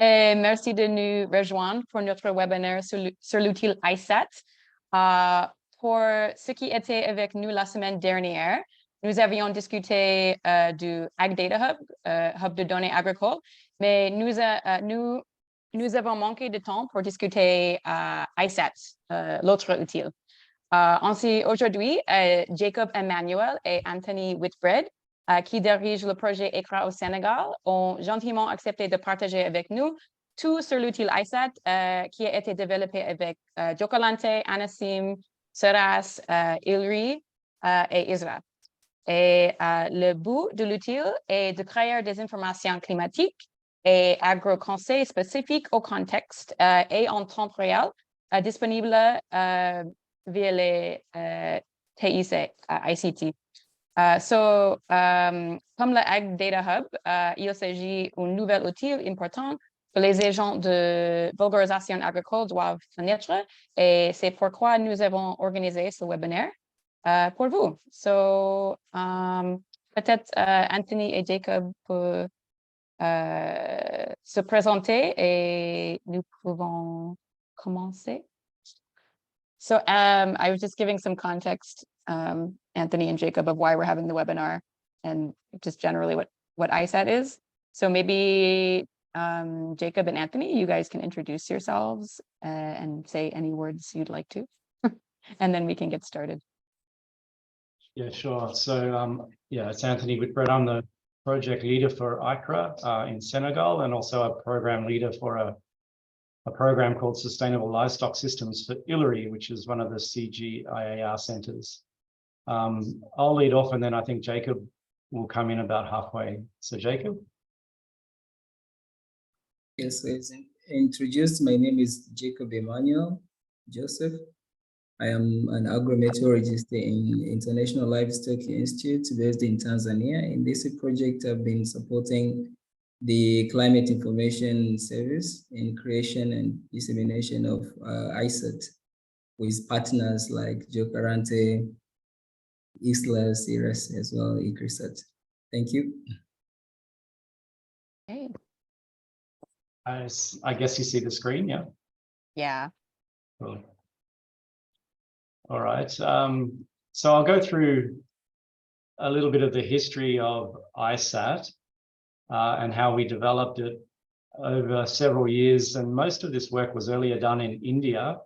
et merci de nous rejoindre pour notre webinaire sur l'outil iSAT. Pour ceux qui étaient avec nous la semaine dernière, nous avions discuté du Ag Data Hub, hub de données agricole, mais nous avons manqué de temps pour discuter iSAT, l'autre outil. Ainsi, aujourd'hui, Jacob Emanuel et Anthony Whitbread, qui dirigent le projet AICCRA au Sénégal, ont gentiment accepté de partager avec nous tout sur l'outil iSAT qui a été développé avec Jokalante, ANACIM, CRAS, ILRI et ISRA. Et le but de l'outil est de créer des informations climatiques et agro-conseils spécifiques au contexte et en temps réel disponibles via les Thies ICT. Comme le Ag Data Hub, il s'agit d'un nouvel outil important que les agents de vulgarisation agricole doivent connaître et c'est pourquoi nous avons organisé ce webinaire pour vous. Peut-être Anthony et Jacob peuvent se présenter et nous pouvons commencer. So I was just giving some context, Anthony and Jacob, of why we're having the webinar and just generally what iSAT is. So maybe Jacob and Anthony, you guys can introduce yourselves and say any words you'd like to, and then we can get started. Yeah, sure. So yeah, it's Anthony Whitbread. I'm the project leader for iSRA in Senegal, and also a program leader for a program called Sustainable Livestock Systems for ILRI, which is one of the CGIAR centers. I'll lead off, and then I think Jacob will come in about halfway. So Jacob? Yes, as introduced, my name is Jacob Emanuel Joseph. I am an agro-meteorologist in International Livestock Institute based in Tanzania. In this project, I've been supporting the Climate Information Service in creation and dissemination of iSAT with partners like Jokalante, ISRA, CRS, as well, AICCRA. Thank you. Hey. I guess you see the screen, yeah? Yeah. Cool. All right. So I'll go through a little bit of the history of iSAT and how we developed it over several years. And most of this work was earlier done in India.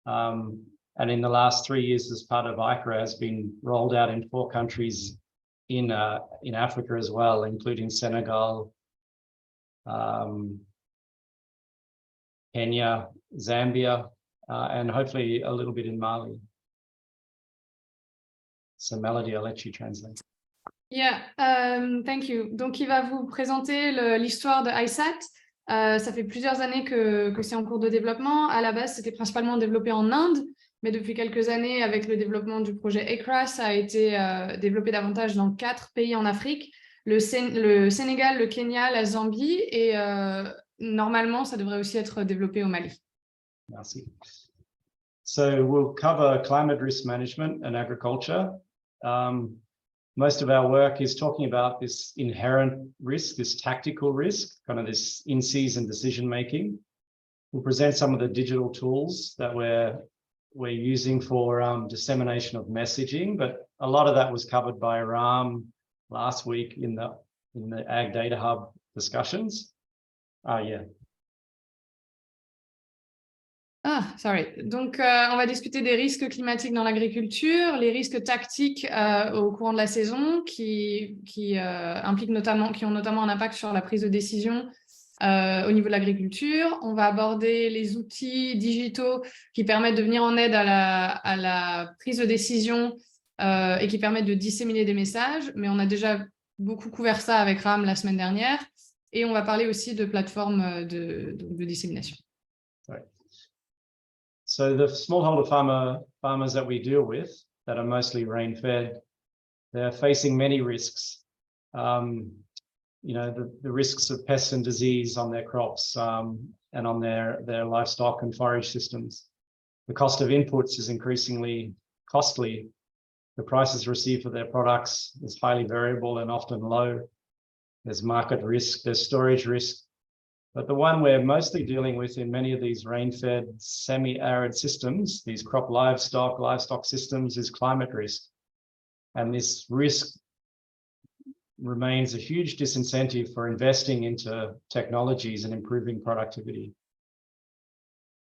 And in the last 3 years, as part of iSRA, has been rolled out in 4 countries in Africa as well, including Senegal, Kenya, Zambia, and hopefully a little bit in Mali. So Melody, I'll let you translate. Yeah, thank you. Donc, il va vous présenter l'histoire de iSAT. Ça fait plusieurs années que c'est en cours de développement. À la base, c'était principalement développé en Inde, mais depuis quelques années, avec le développement du projet AICCRA, ça a été développé davantage dans 4 pays en Afrique, le Sénégal, le Kenya, la Zambie, et normalement, ça devrait aussi être développé au Mali. Merci. So we'll cover climate risk management and agriculture. Most of our work is talking about this inherent risk, this tactical risk, kind of this in-season decision-making. We'll present some of the digital tools that we're using for dissemination of messaging, but a lot of that was covered by Ram last week in the Ag Data Hub discussions. Yeah. Donc, on va discuter des risques climatiques dans l'agriculture, les risques tactiques au courant de la saison qui ont notamment un impact sur la prise de décision au niveau de l'agriculture. On va aborder les outils digitaux qui permettent de venir en aide à la prise de décision et qui permettent de disséminer des messages, mais on a déjà beaucoup couvert ça avec Ram la semaine dernière, et on va parler aussi de plateformes de dissémination. Right. So the smallholder farmers that we deal with that are mostly rain-fed, they're facing many risks. You know, the risks of pests and disease on their crops and on their livestock and forage systems. The cost of inputs is increasingly costly. The prices received for their products is highly variable and often low. There's market risk, there's storage risk, But the one we're mostly dealing with in many of these rain-fed, semi-arid systems, these crop livestock systems, is climate risk. And this risk remains a huge disincentive for investing into technologies and improving productivity.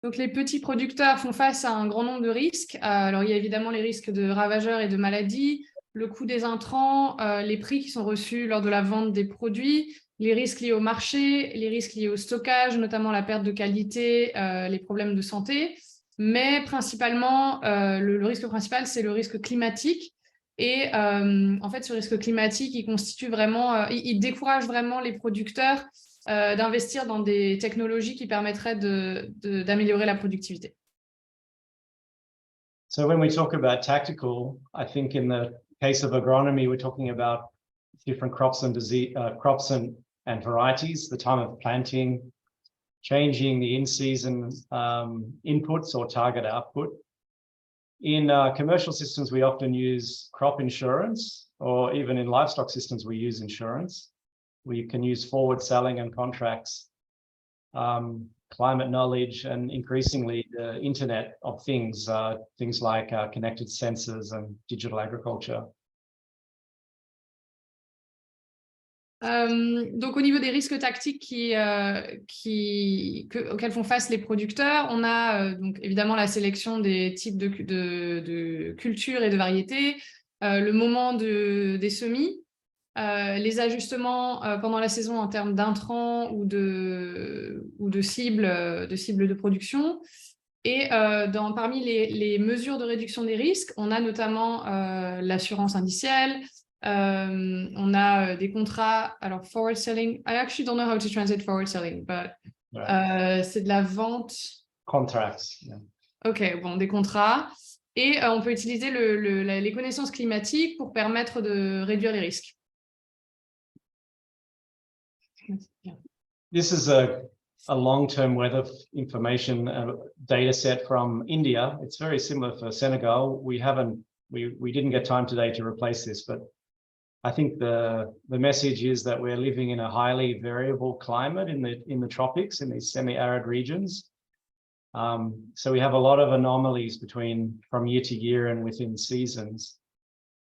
Donc, les petits producteurs font face à un grand nombre de risques. Alors, il y a évidemment les risques de ravageurs et de maladies, le coût des intrants, les prix qui sont reçus lors de la vente des produits, les risques liés au marché, les risques liés au stockage, notamment la perte de qualité, les problèmes de santé. Mais principalement, le risque principal, c'est le risque climatique. Et en fait, ce risque climatique, il constitue vraiment, il décourage vraiment les producteurs d'investir dans des technologies qui permettraient d'améliorer la productivité. So when we talk about tactical, I think in the case of agronomy, we're talking about different crops and and varieties, the time of planting, changing the in-season inputs or target output. In commercial systems, we often use crop insurance, or even in livestock systems, we use insurance. We can use forward selling and contracts, climate knowledge, and increasingly the Internet of Things, things like connected sensors and digital agriculture. Donc, au niveau des risques tactiques auxquels font face les producteurs, on a donc évidemment la sélection des types de cultures et de variétés, le moment des semis, les ajustements pendant la saison en termes d'intrants ou de cibles de production. Et parmi les mesures de réduction des risques, on a notamment l'assurance indicielle. On a des contrats, alors forward selling, I actually don't know how to translate forward selling, but c'est de la vente. Contracts. Yeah. Ok, bon, des contrats. Et on peut utiliser les connaissances climatiques pour permettre de réduire les risques. This is a long-term weather information data set from India. It's very similar for Senegal. We didn't get time today to replace this, but I think the message is that we're living in a highly variable climate in the tropics, in these semi-arid regions. So we have a lot of anomalies from year to year and within seasons.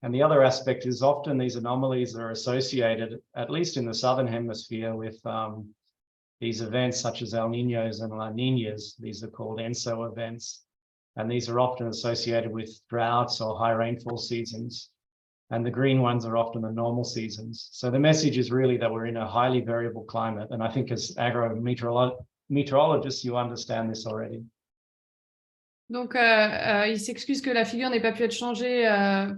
And the other aspect is often these anomalies are associated, at least in the southern hemisphere, with these events such as El Niños and La Niñas. These are called ENSO events. And these are often associated with droughts or high rainfall seasons. And the green ones are often the normal seasons. So the message is really that we're in a highly variable climate. And I think as agro-meteorologists, you understand this already. Donc, il s'excuse que la figure n'ait pas pu être changée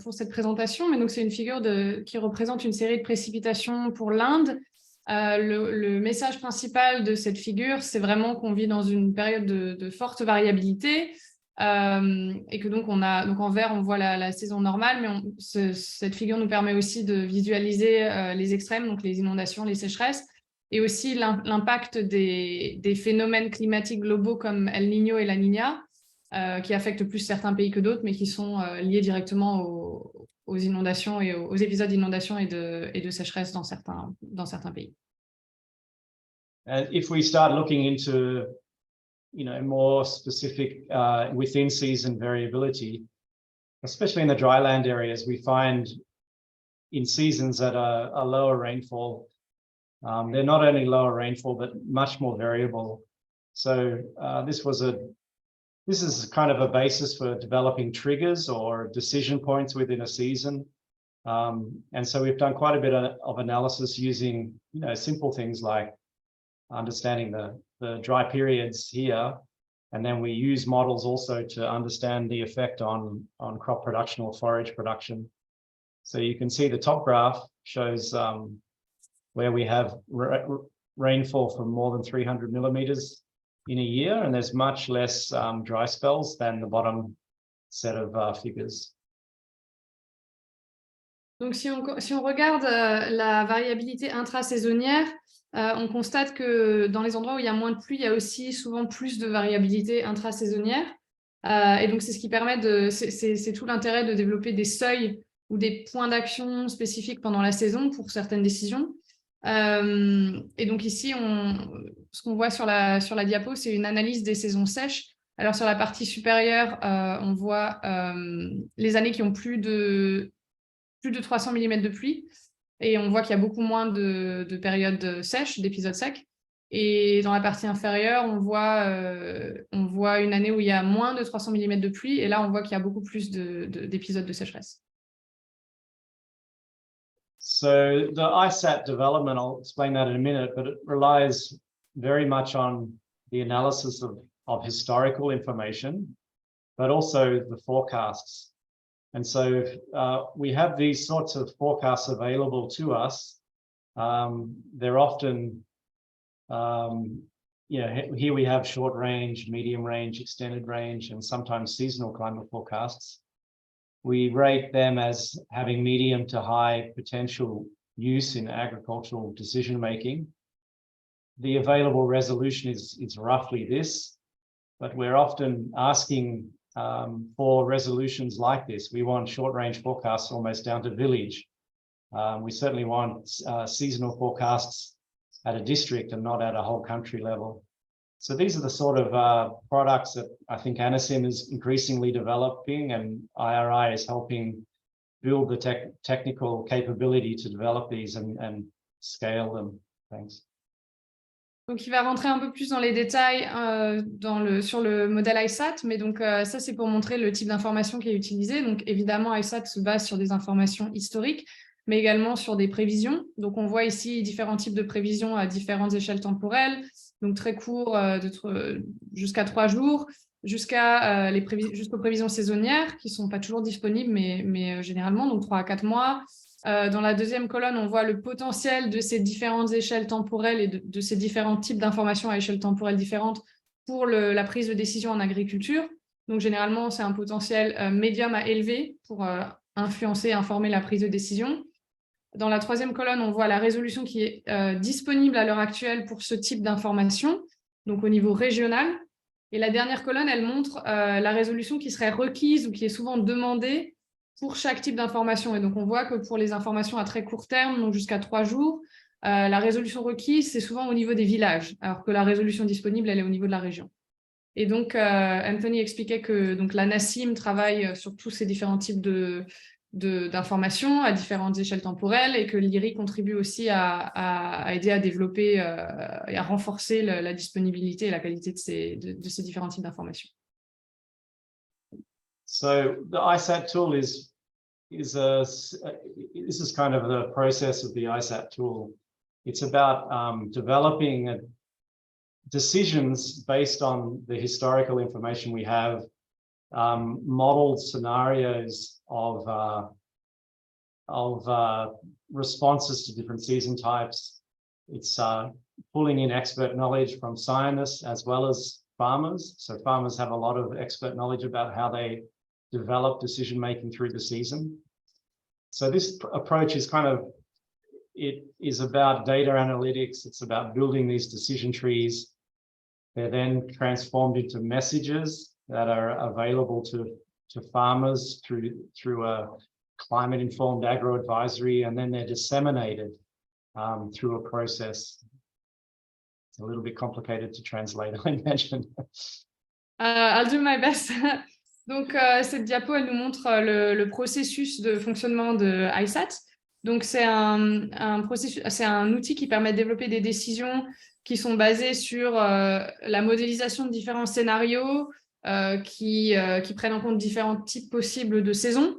pour cette présentation, mais donc c'est une figure qui représente une série de précipitations pour l'Inde. Le message principal de cette figure, c'est vraiment qu'on vit dans une période de forte variabilité. Et que donc en vert on voit la saison normale, mais cette figure nous permet aussi de visualiser les extrêmes, donc les inondations, les sécheresses, et aussi l'impact des phénomènes climatiques globaux comme El Niño et La Niña, qui affectent plus certains pays que d'autres, mais qui sont liés directement aux inondations et aux épisodes d'inondation et de sécheresse dans certains pays. And if we start looking into more specific within season variability, especially in the dryland areas, we find in seasons that are lower rainfall, they're not only lower rainfall, but much more variable. So this is kind of a basis for developing triggers or decision points within a season. And so we've done quite a bit of analysis using, simple things like understanding the dry periods here, and then we use models also to understand the effect on crop production or forage production. So you can see the top graph shows where we have rainfall from more than 300 millimeters in a year, and there's much less dry spells than the bottom set of figures. Donc si on regarde la variabilité intrasaisonnière, on constate que dans les endroits où il y a moins de pluie, il y a aussi souvent plus de variabilité intrasaisonnière. Et donc, c'est ce qui permet c'est tout l'intérêt de développer des seuils ou des points d'action spécifiques pendant la saison pour certaines décisions. Et donc ici, ce qu'on voit sur la diapo, c'est une analyse des saisons sèches. Alors sur la partie supérieure, on voit les années qui ont plus de 300 mm de pluie. Et on voit qu'il y a beaucoup moins de périodes sèches, d'épisodes secs. Et dans la partie inférieure, on voit une année où il y a moins de 300 mm de pluie. Et là, on voit qu'il y a beaucoup plus d'épisodes de sécheresse. So the iSAT development, I'll explain that in a minute, but it relies very much on the analysis of historical information, but also the forecasts. And so we have these sorts of forecasts available to us. They're often, here we have short range, medium range, extended range, and sometimes seasonal climate forecasts. We rate them as having medium to high potential use in agricultural decision-making. The available resolution is roughly this, but we're often asking for resolutions like this. We want short-range forecasts almost down to village. We certainly want seasonal forecasts at a district and not at a whole country level. So these are the sort of products that I think ANACIM is increasingly developing, and ILRI is helping build the technical capability to develop these and scale them. Thanks. Donc, il va rentrer un peu plus dans les détails sur le modèle iSAT, mais donc ça, c'est pour montrer le type d'information qui est utilisé. Donc, évidemment, iSAT se base sur des informations historiques, mais également sur des prévisions. Donc, on voit ici différents types de prévisions à différentes échelles temporelles, donc très courts, jusqu'à 3 jours, jusqu'aux prévisions saisonnières, qui ne sont pas toujours disponibles, mais généralement, donc 3 à 4 mois. Dans la deuxième colonne, on voit le potentiel de ces différentes échelles temporelles et de ces différents types d'informations à échelle temporelle différentes pour la prise de décision en agriculture. Donc, généralement, c'est un potentiel médium à élevé pour influencer et informer la prise de décision. Dans la troisième colonne, on voit la résolution qui est disponible à l'heure actuelle pour ce type d'information, donc au niveau régional. Et la dernière colonne, elle montre la résolution qui serait requise ou qui est souvent demandée pour chaque type d'information. Et donc, on voit que pour les informations à très court terme, donc jusqu'à 3 jours, la résolution requise, c'est souvent au niveau des villages, alors que la résolution disponible, elle est au niveau de la région. Et donc, Anthony expliquait que l'ANACIM travaille sur tous ces différents types d'informations à différentes échelles temporelles et que l'ILRI contribue aussi à aider à développer et à renforcer la disponibilité et la qualité de ces différents types d'informations. So the iSAT tool this is kind of the process of the iSAT tool. It's about developing decisions based on the historical information we have, modeled scenarios of responses to different season types. It's pulling in expert knowledge from scientists as well as farmers. So farmers have a lot of expert knowledge about how they develop decision-making through the season. So this approach is it is about data analytics. It's about building these decision trees. They're then transformed into messages that are available to farmers through a climate-informed agro-advisory, and then they're disseminated through a process. It's a little bit complicated to translate, I imagine. I'll do my best. Donc, cette diapo, elle nous montre le processus de fonctionnement de iSAT. Donc, c'est un outil qui permet de développer des décisions qui sont basées sur la modélisation de différents scénarios qui prennent en compte différents types possibles de saisons.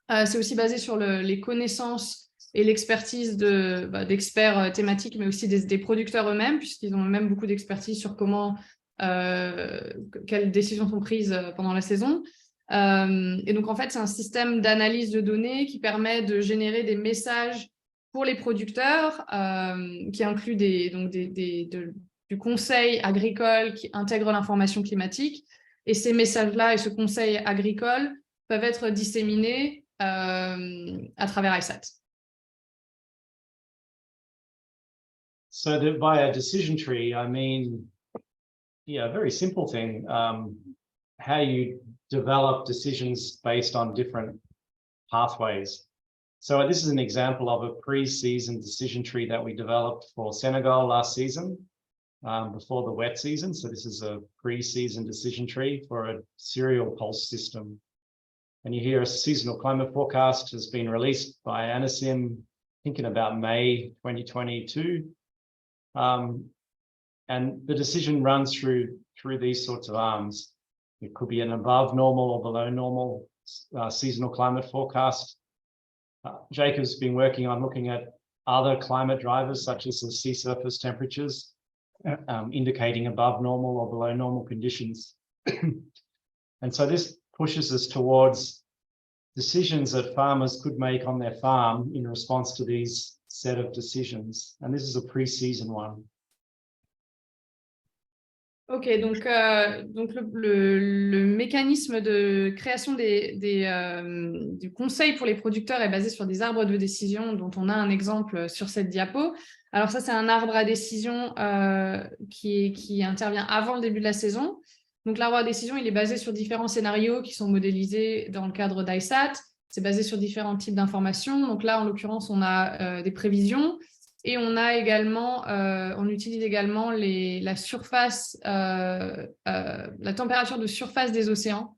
C'est aussi basé sur les connaissances et l'expertise d'experts thématiques, mais aussi des producteurs eux-mêmes, puisqu'ils ont eux-mêmes beaucoup d'expertise sur quelles décisions sont prises pendant la saison. Et donc, en fait, c'est un système d'analyse de données qui permet de générer des messages pour les producteurs, qui inclut du Conseil agricole qui intègre l'information climatique. Et ces messages-là et ce Conseil agricole peuvent être disséminés à travers iSAT. So by a decision tree, I mean, a very simple thing, how you develop decisions based on different pathways. So this is an example of a pre-season decision tree that we developed for Senegal last season, before the wet season. So this is a pre-season decision tree for a cereal pulse system. And you hear a seasonal climate forecast has been released by ANACIM, I think in about May 2022. And the decision runs through these sorts of arms. It could be an above normal or below normal seasonal climate forecast. Jacob's been working on looking at other climate drivers, such as the sea surface temperatures, indicating above normal or below normal conditions. And so this pushes us towards decisions that farmers could make on their farm in response to these set of decisions. And this is a pre-season one. Ok, donc le mécanisme de création du conseil pour les producteurs est basé sur des arbres de décision dont on a un exemple sur cette diapo. Alors ça, c'est un arbre à décision qui intervient avant le début de la saison. Donc l'arbre à décision, il est basé sur différents scénarios qui sont modélisés dans le cadre d'iSAT. C'est basé sur différents types d'informations. Donc là, en l'occurrence, on a des prévisions. Et on a également, on utilise également la surface, la température de surface des océans.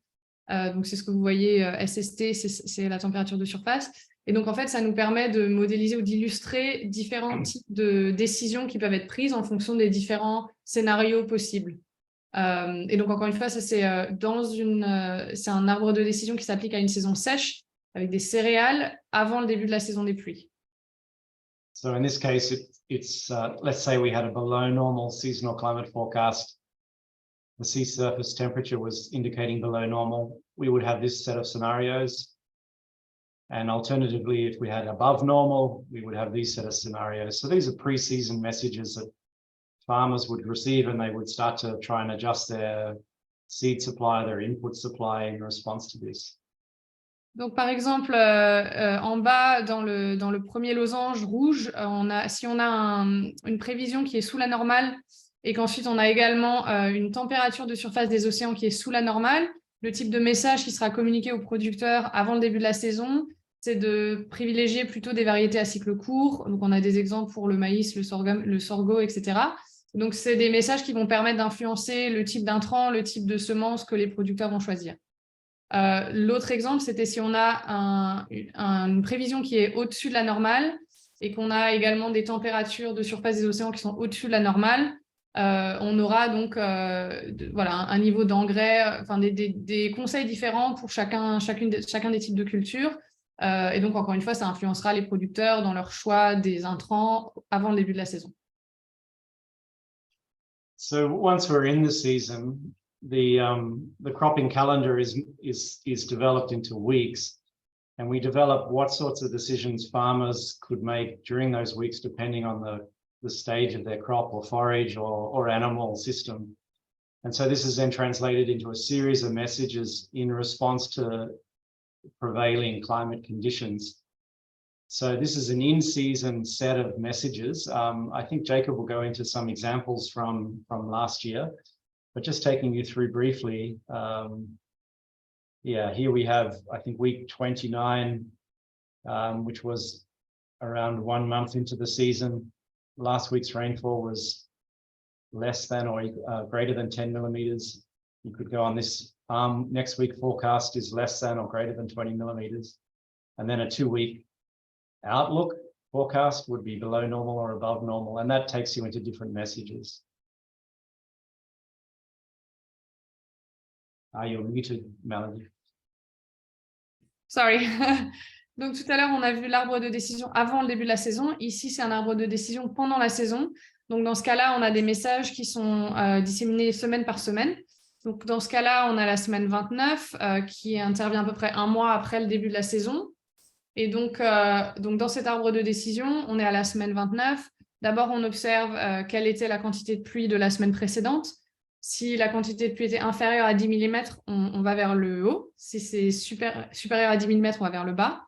Donc c'est ce que vous voyez, SST, c'est la température de surface. Et donc en fait, ça nous permet de modéliser ou d'illustrer différents types de décisions qui peuvent être prises en fonction des différents scénarios possibles. Et donc encore une fois, ça c'est un arbre de décision qui s'applique à une saison sèche avec des céréales avant le début de la saison des pluies. So in this case, it's let's say we had a below normal seasonal climate forecast. The sea surface temperature was indicating below normal. We would have this set of scenarios. And alternatively, if we had above normal, we would have these set of scenarios. So these are pre-season messages that farmers would receive, and they would start to try and adjust their seed supply, their input supply in response to this. Donc, par exemple, en bas, dans le premier losange rouge, si on a une prévision qui est sous la normale et qu'ensuite on a également une température de surface des océans qui est sous la normale, le type de message qui sera communiqué aux producteurs avant le début de la saison, c'est de privilégier plutôt des variétés à cycle court. Donc, on a des exemples pour le maïs, le sorgho, etc. Donc, c'est des messages qui vont permettre d'influencer le type d'intrant, le type de semence que les producteurs vont choisir. L'autre exemple, c'était si on a une prévision qui est au-dessus de la normale et qu'on a également des températures de surface des océans qui sont au-dessus de la normale, on aura donc voilà, un niveau d'engrais, enfin des conseils différents pour chacun des types de cultures. Et donc, encore une fois, ça influencera les producteurs dans leur choix des intrants avant le début de la saison. So once we're in the season, the cropping calendar is developed into weeks, and we develop what sorts of decisions farmers could make during those weeks, depending on the stage of their crop or forage or animal system. And so this is then translated into a series of messages in response to prevailing climate conditions. So this is an in-season set of messages. I think Jacob will go into some examples from last year. But just taking you through briefly, yeah, here we have, I think, week 29, which was around 1 month into the season. Last week's rainfall was less than or greater than 10 millimeters. You could go on this. Next week forecast is less than or greater than 20 millimeters. And then a 2-week outlook forecast would be below normal or above normal. And that takes you into different messages. You're muted, Melanie. Sorry. Donc, tout à l'heure, on a vu l'arbre de décision avant le début de la saison. Ici, c'est un arbre de décision pendant la saison. Donc, dans ce cas-là, on a des messages qui sont disséminés semaine par semaine. Donc, dans ce cas-là, on a la semaine 29 qui intervient à peu près 1 mois après le début de la saison. Et donc dans cet arbre de décision, on est à la semaine 29. D'abord, on observe quelle était la quantité de pluie de la semaine précédente. Si la quantité de pluie était inférieure à 10 mm, on va vers le haut. Si c'est supérieur à 10 mm, on va vers le bas.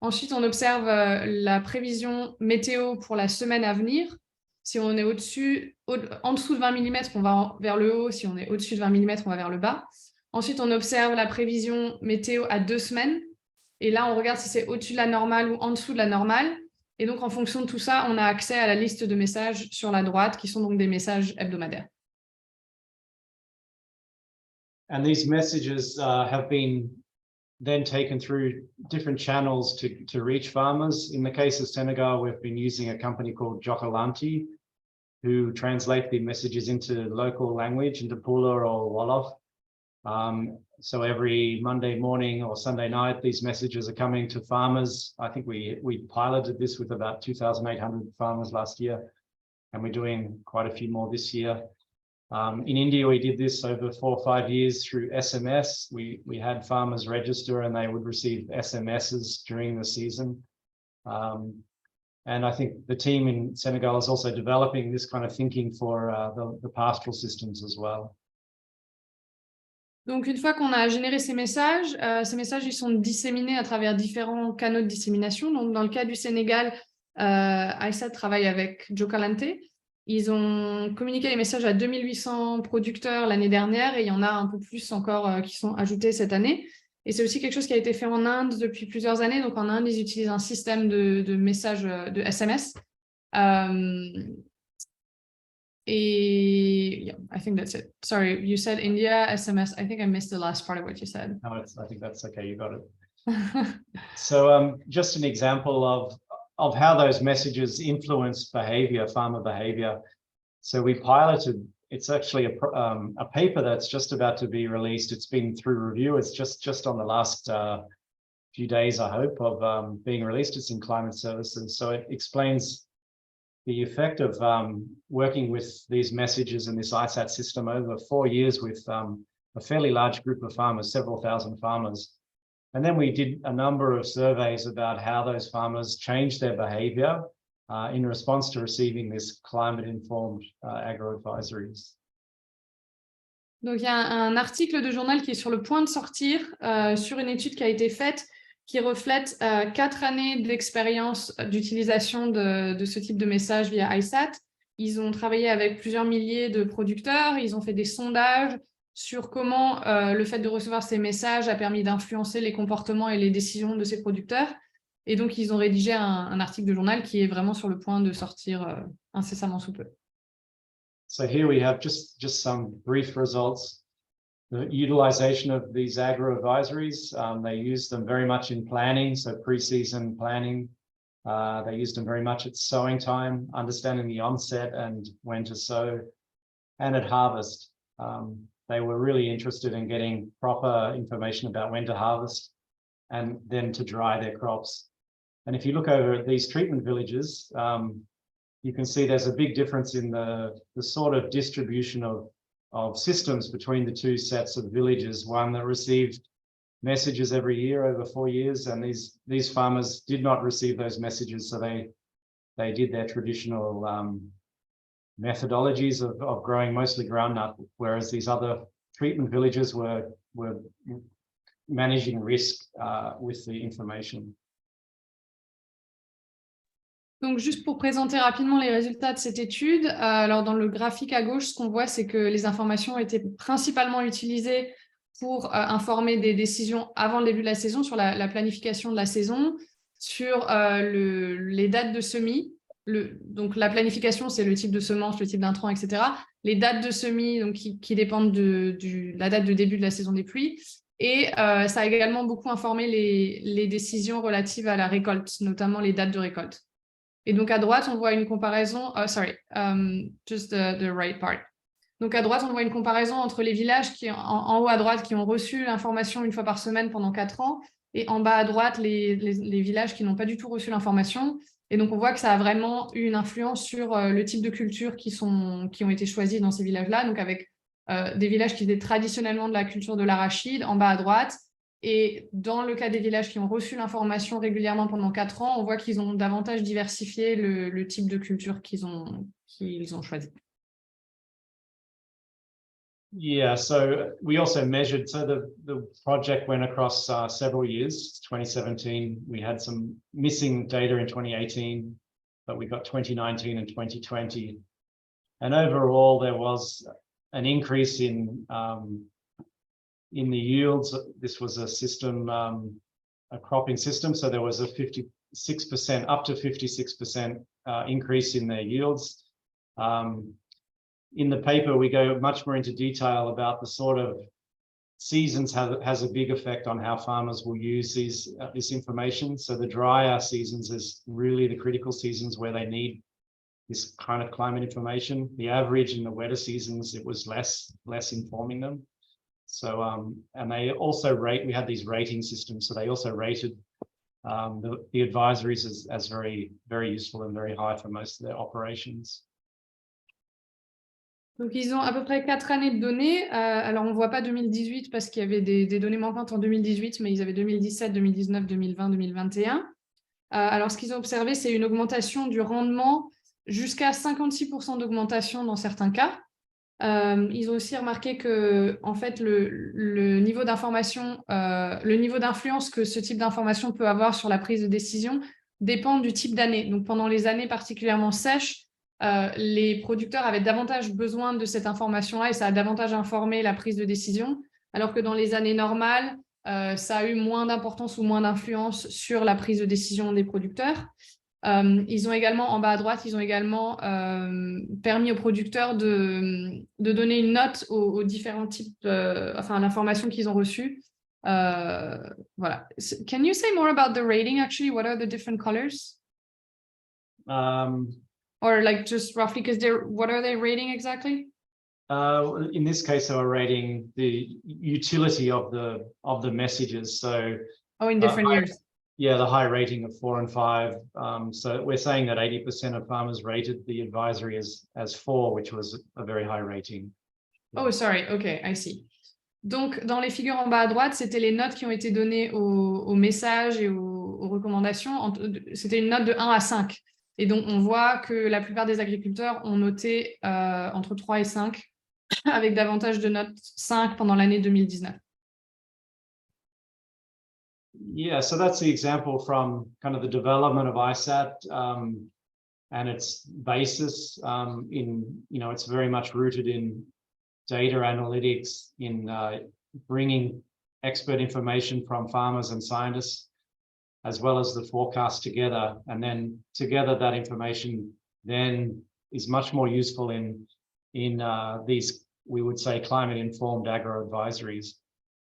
Ensuite, on observe la prévision météo pour la semaine à venir. Si on est en dessous de 20 mm, on va vers le haut. Si on est au-dessus de 20 mm, on va vers le bas. Ensuite, on observe la prévision météo à 2 semaines. Et là, on regarde si c'est au-dessus de la normale ou en dessous de la normale. Et donc, en fonction de tout ça, on a accès à la liste de messages sur la droite, qui sont donc des messages hebdomadaires. And these messages have been then taken through different channels to reach farmers. In the case of Senegal, we've been using a company called Jokalanti, who translate the messages into local language, into Pula or Wolof. So every Monday morning or Sunday night, these messages are coming to farmers. I think we piloted this with about 2,800 farmers last year, and we're doing quite a few more this year. In India, we did this over 4 or 5 years through SMS. We had farmers register and they would receive SMSs during the season. And I think the team in Senegal is also developing this kind of thinking for the pastoral systems as well. Donc, une fois qu'on a généré ces messages ils sont disséminés à travers différents canaux de dissémination. Donc, dans le cas du Sénégal, iSAT travaille avec Jokalante. Ils ont communiqué les messages à 2800 producteurs l'année dernière et il y en a un peu plus encore qui sont ajoutés cette année. Et c'est aussi quelque chose qui a été fait en Inde depuis plusieurs années. Donc, en Inde, ils utilisent un système de messages de SMS. Yeah, I think that's it. Sorry, you said India, SMS. I think I missed the last part of what you said. No, I think that's okay. You got it. So just an example of how those messages influence behavior, farmer behavior. So we piloted, it's actually a paper that's just about to be released. It's been through review. It's just on the last few days, I hope, of being released. It's in Climate Services. So it explains the effect of working with these messages and this iSAT system over 4 years with a fairly large group of farmers, several thousand farmers. And then we did a number of surveys about how those farmers changed their behavior in response to receiving this climate-informed agro-advisories. Donc, il y a un article de journal qui est sur le point de sortir sur une étude qui a été faite qui reflète 4 années d'expérience d'utilisation de ce type de message via iSAT. Ils ont travaillé avec plusieurs milliers de producteurs, ils ont fait des sondages sur comment le fait de recevoir ces messages a permis d'influencer les comportements et les décisions de ces producteurs. Et donc, ils ont rédigé un article de journal qui est vraiment sur le point de sortir incessamment sous peu. So here we have just some brief results. The utilization of these agro-advisories, they use them very much in planning, so pre-season planning. They use them very much at sowing time, understanding the onset and when to sow, and at harvest. They were really interested in getting proper information about when to harvest and then to dry their crops. And if you look over at these treatment villages, you can see there's a big difference in the sort of distribution of systems between the two sets of villages, one that received messages every year over 4 years, and these farmers did not receive those messages, so they did their traditional methodologies of growing mostly groundnut, whereas these other treatment villages were managing risk with the information. Donc, juste pour présenter rapidement les résultats de cette étude, alors dans le graphique à gauche, ce qu'on voit, c'est que les informations étaient principalement utilisées pour informer des décisions avant le début de la saison, sur la planification de la saison, sur les dates de semis. Donc, la planification, c'est le type de semence, le type d'intrant, etc. Les dates de semis donc, qui dépendent de la date de début de la saison des pluies. Et ça a également beaucoup informé les décisions relatives à la récolte, notamment les dates de récolte. Et donc, à droite, on voit une comparaison... just the right part. Donc, à droite, on voit une comparaison entre les villages qui, en haut à droite, qui ont reçu l'information une fois par semaine pendant 4 ans, et en bas à droite, les villages qui n'ont pas du tout reçu l'information. Et donc, on voit que ça a vraiment eu une influence sur le type de cultures qui ont été choisis dans ces villages-là. Donc, avec des villages qui étaient traditionnellement de la culture de l'arachide, en bas à droite. Et dans le cas des villages qui ont reçu l'information régulièrement pendant 4 ans, on voit qu'ils ont davantage diversifié le type de culture qu'ils ont choisi. Yeah, so we also measured, so the project went across several years. 2017, we had some missing data in 2018, but we got 2019 and 2020. And overall, there was an increase in the yields. This was a system cropping system. So there was a 56%, up to 56% increase in their yields. In the paper, we go much more into detail about the sort of seasons has a big effect on how farmers will use this information. So the drier seasons is really the critical seasons where they need this kind of climate information. The average in the wetter seasons, it was less informing them. So, and they also we had these rating systems. So they also rated the advisories as very, very useful and very high for most of their operations. Donc, ils ont à peu près 4 années de données. Alors, on ne voit pas 2018 parce qu'il y avait des données manquantes en 2018, mais ils avaient 2017, 2019, 2020, 2021. Alors, ce qu'ils ont observé, c'est une augmentation du rendement jusqu'à 56% d'augmentation dans certains cas. Ils ont aussi remarqué que, en fait, le niveau d'information, le niveau d'influence que ce type d'information peut avoir sur la prise de décision dépend du type d'année. Donc, pendant les années particulièrement sèches, les producteurs avaient davantage besoin de cette information-là et ça a davantage informé la prise de décision, alors que dans les années normales, ça a eu moins d'importance ou moins d'influence sur la prise de décision des producteurs. Ils ont également, en bas à droite, ils ont également permis aux producteurs de donner une note aux différents types, enfin, l'information qu'ils ont reçue. Voilà. Can you say more about the rating, actually? What are the different colors? Or like just roughly, because what are they rating exactly? In this case, they were rating the utility of the messages. So, in different years. Yeah, the high rating of 4 and 5. So we're saying that 80% of farmers rated the advisory as 4, which was a very high rating. Oh, sorry. Okay, I see. Donc, dans les figures en bas à droite, c'était les notes qui ont été données aux messages et aux recommandations. C'était une note de 1 à 5. Et donc, on voit que la plupart des agriculteurs ont noté entre 3 et 5, avec davantage de notes 5 pendant l'année 2019. Yeah, so that's the example from kind of the development of iSAT and its basis it's very much rooted in data analytics, in bringing expert information from farmers and scientists, as well as the forecast together. And then together that information then is much more useful in these, we would say, climate-informed agro-advisories.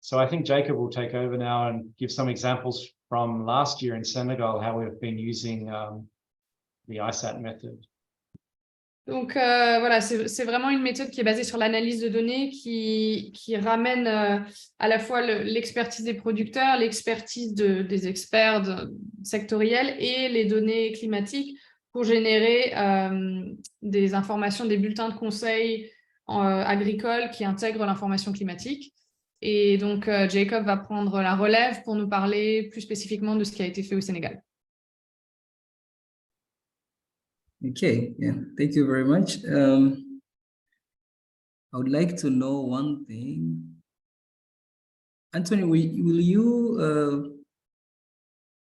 So I think Jacob will take over now and give some examples from last year in Senegal, how we've been using the iSAT method. Donc voilà, c'est vraiment une méthode qui est basée sur l'analyse de données, qui ramène à la fois l'expertise des producteurs, l'expertise des experts sectoriels et les données climatiques pour générer des informations, des bulletins de conseil agricoles qui intègrent l'information climatique. Et donc, Jacob va prendre la relève pour nous parler plus spécifiquement de ce qui a été fait au Sénégal. Okay, yeah, thank you very much. I would like to know one thing. Anthony, will you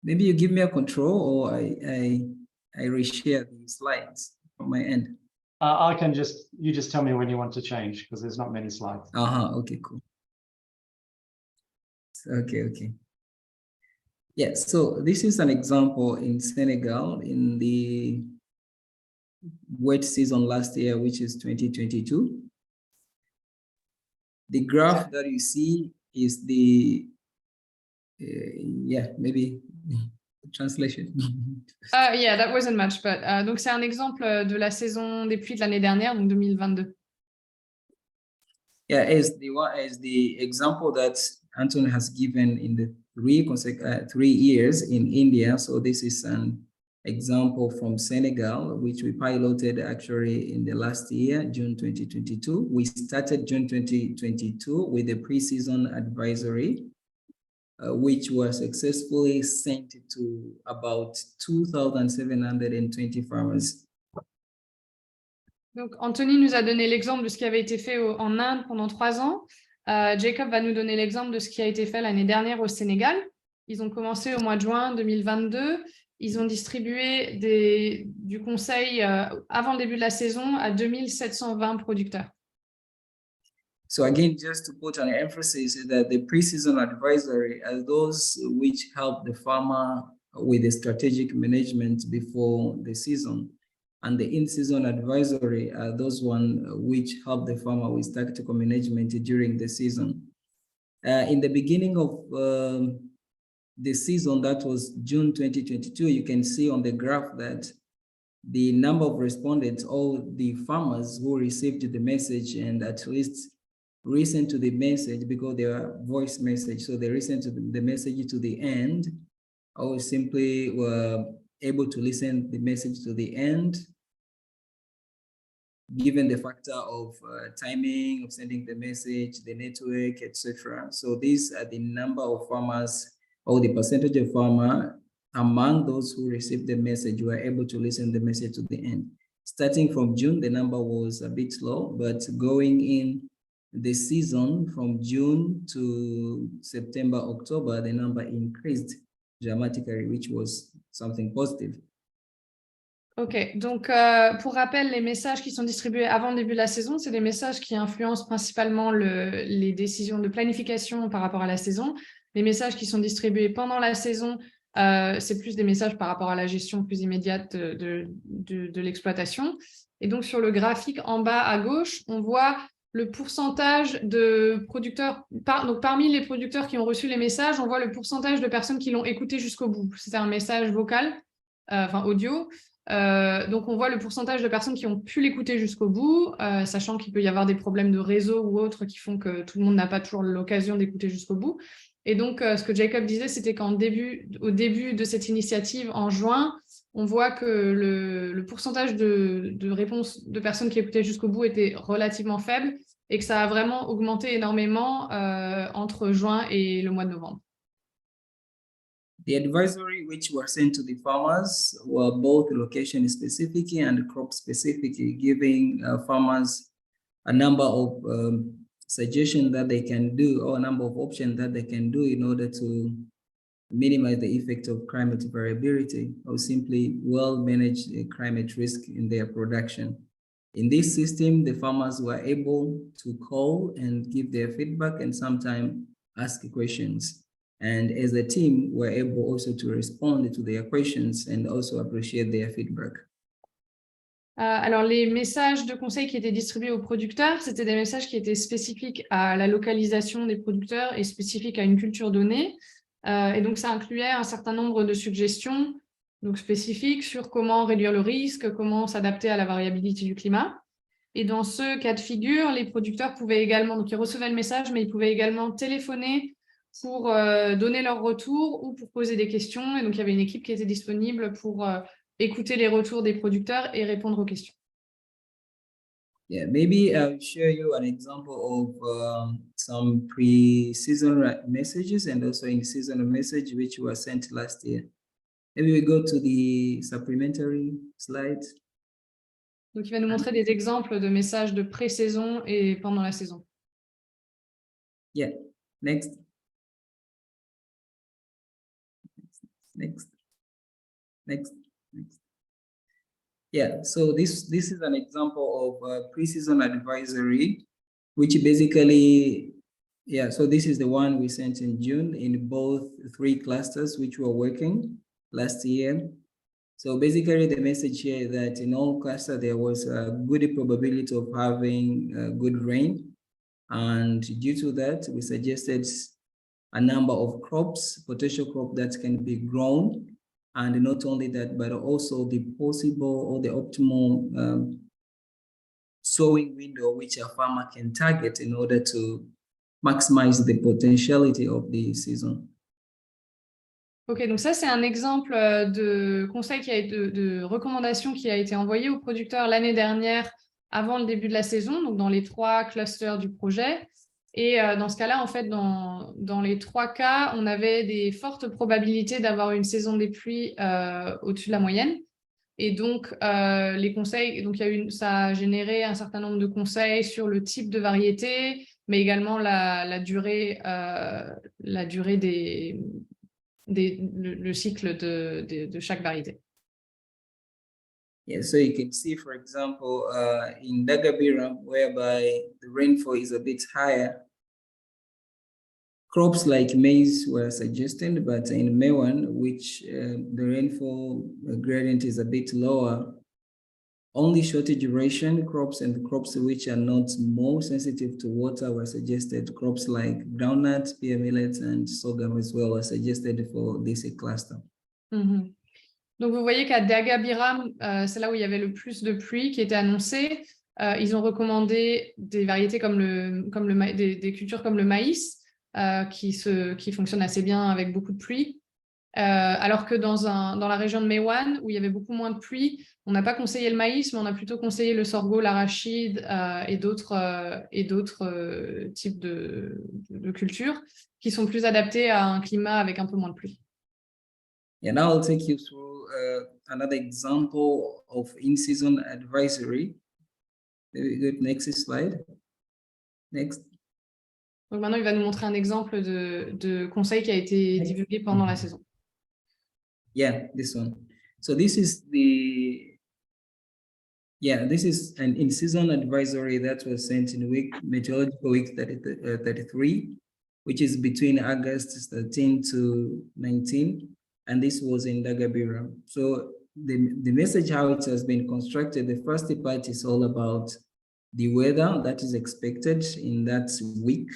maybe you give me a control, or I reshare the slides from my end? You just tell me when you want to change, because there's not many slides. Okay, cool. Okay. Yeah, so this is an example in Senegal in the wet season last year, which is 2022. The graph that you see is the, maybe translation. Yeah, that wasn't much, but donc c'est un exemple de la saison des pluies de l'année dernière, donc 2022. Yeah, as the example that Anton has given in the 3 years in India. So this is an example from Senegal, which we piloted actually in the last year, June 2022. We started June 2022 with a pre-season advisory, which was successfully sent to about 2,720 farmers. Donc, Anthony nous a donné l'exemple de ce qui avait été fait en Inde pendant 3 ans. Jacob va nous donner l'exemple de ce qui a été fait l'année dernière au Sénégal. Ils ont commencé au mois de juin 2022. Ils ont distribué du conseil avant le début de la saison à 2720 producteurs. So again, just to put an emphasis is that the pre-season advisory are those which help the farmer with the strategic management before the season. And the in-season advisory are those ones which help the farmer with tactical management during the season. In the beginning of the season, that was June 2022, you can see on the graph that the number of respondents, all the farmers who received the message and at least listened to the message because they are voice message, so they listened to the message to the end, or simply were able to listen the message to the end, given the factor of timing of sending the message, the network, etc. So these are the number of farmers or the percentage of farmer among those who received the message were able to listen the message to the end. Starting from June, the number was a bit low, but going in the season from June to September, October, the number increased dramatically, which was something positive. Ok, donc pour rappel, les messages qui sont distribués avant le début de la saison, c'est des messages qui influencent principalement les décisions de planification par rapport à la saison. Les messages qui sont distribués pendant la saison, c'est plus des messages par rapport à la gestion plus immédiate de l'exploitation. Et donc sur le graphique en bas à gauche, on voit le pourcentage de producteurs, donc parmi les producteurs qui ont reçu les messages, on voit le pourcentage de personnes qui l'ont écouté jusqu'au bout. C'était un message vocal, enfin audio. Donc on voit le pourcentage de personnes qui ont pu l'écouter jusqu'au bout, sachant qu'il peut y avoir des problèmes de réseau ou autres qui font que tout le monde n'a pas toujours l'occasion d'écouter jusqu'au bout. Et donc ce que Jacob disait, c'était qu'au début de cette initiative, en juin, on voit que le pourcentage de réponses de personnes qui écoutaient jusqu'au bout était relativement faible et que ça a vraiment augmenté énormément entre juin et le mois de novembre. The advisory which were sent to the farmers were both location specific and crop specific, giving farmers a number of suggestions that they can do, or a number of options that they can do in order to minimize the effect of climate variability, or simply well manage the climate risk in their production. In this system, the farmers were able to call and give their feedback and sometimes ask questions. And as a team, we're able also to respond to their questions and also appreciate their feedback. Alors, les messages de conseil qui étaient distribués aux producteurs, c'était des messages qui étaient spécifiques à la localisation des producteurs et spécifiques à une culture donnée. Et donc, ça incluait un certain nombre de suggestions donc spécifiques sur comment réduire le risque, comment s'adapter à la variabilité du climat. Et dans ce cas de figure, les producteurs pouvaient également, donc ils recevaient le message, mais ils pouvaient également téléphoner pour donner leur retour ou pour poser des questions. Et donc, il y avait une équipe qui était disponible pour écouter les retours des producteurs et répondre aux questions. Yeah, maybe I'll share you an example of some pre-season messages and also in-season message which were sent last year. Maybe we go to the supplementary slide. Donc, il va nous montrer des exemples de messages de pré-saison et pendant la saison. Yeah, next. Next. Yeah, so this is an example of pre-season advisory, which basically, yeah, so this is the one we sent in June in both 3 clusters which were working last year. So basically the message here is that in all clusters there was a good probability of having good rain. And due to that, we suggested a number of crops, potential crop that can be grown. And not only that, but also the possible or the optimal sowing window which a farmer can target in order to maximize the potentiality of the season. Ok, donc ça, c'est un exemple de conseil de recommandation qui a été envoyé aux producteurs l'année dernière avant le début de la saison, donc dans les 3 clusters du projet. Et dans ce cas-là, en fait, dans les 3 cas, on avait des fortes probabilités d'avoir une saison des pluies au-dessus de la moyenne. Et donc, les conseils, donc ça a généré un certain nombre de conseils sur le type de variété, mais également la durée le cycle de chaque variété. Yeah, so you can see, for example, in Dagabiram, whereby the rainfall is a bit higher, crops like maize were suggested, but in Mewan, which the rainfall gradient is a bit lower, only shorter duration crops and crops which are not more sensitive to water were suggested. Crops like groundnut, pear millet, and sorghum as well were suggested for this cluster. Mhm. Donc, vous voyez qu'à Dagabiram, c'est là où il y avait le plus de pluie qui était annoncé. Ils ont recommandé des variétés comme des cultures comme le maïs, qui fonctionnent assez bien avec beaucoup de pluie. Alors que dans la région de Mewan, où il y avait beaucoup moins de pluie, on n'a pas conseillé le maïs, mais on a plutôt conseillé le sorgho, l'arachide et d'autres types de cultures qui sont plus adaptés à un climat avec un peu moins de pluie. Yeah, now I'll take you through another example of in-season advisory. Next slide. Next. Donc maintenant, il va nous montrer un exemple de conseil qui a été divulgué pendant la saison. Yeah, this one. So this is an in-season advisory that was sent in meteorological week 33, which is between August 13 to 19. And this was in Dagabiram. So the message, how it has been constructed, the first part is all about the weather that is expected in that week.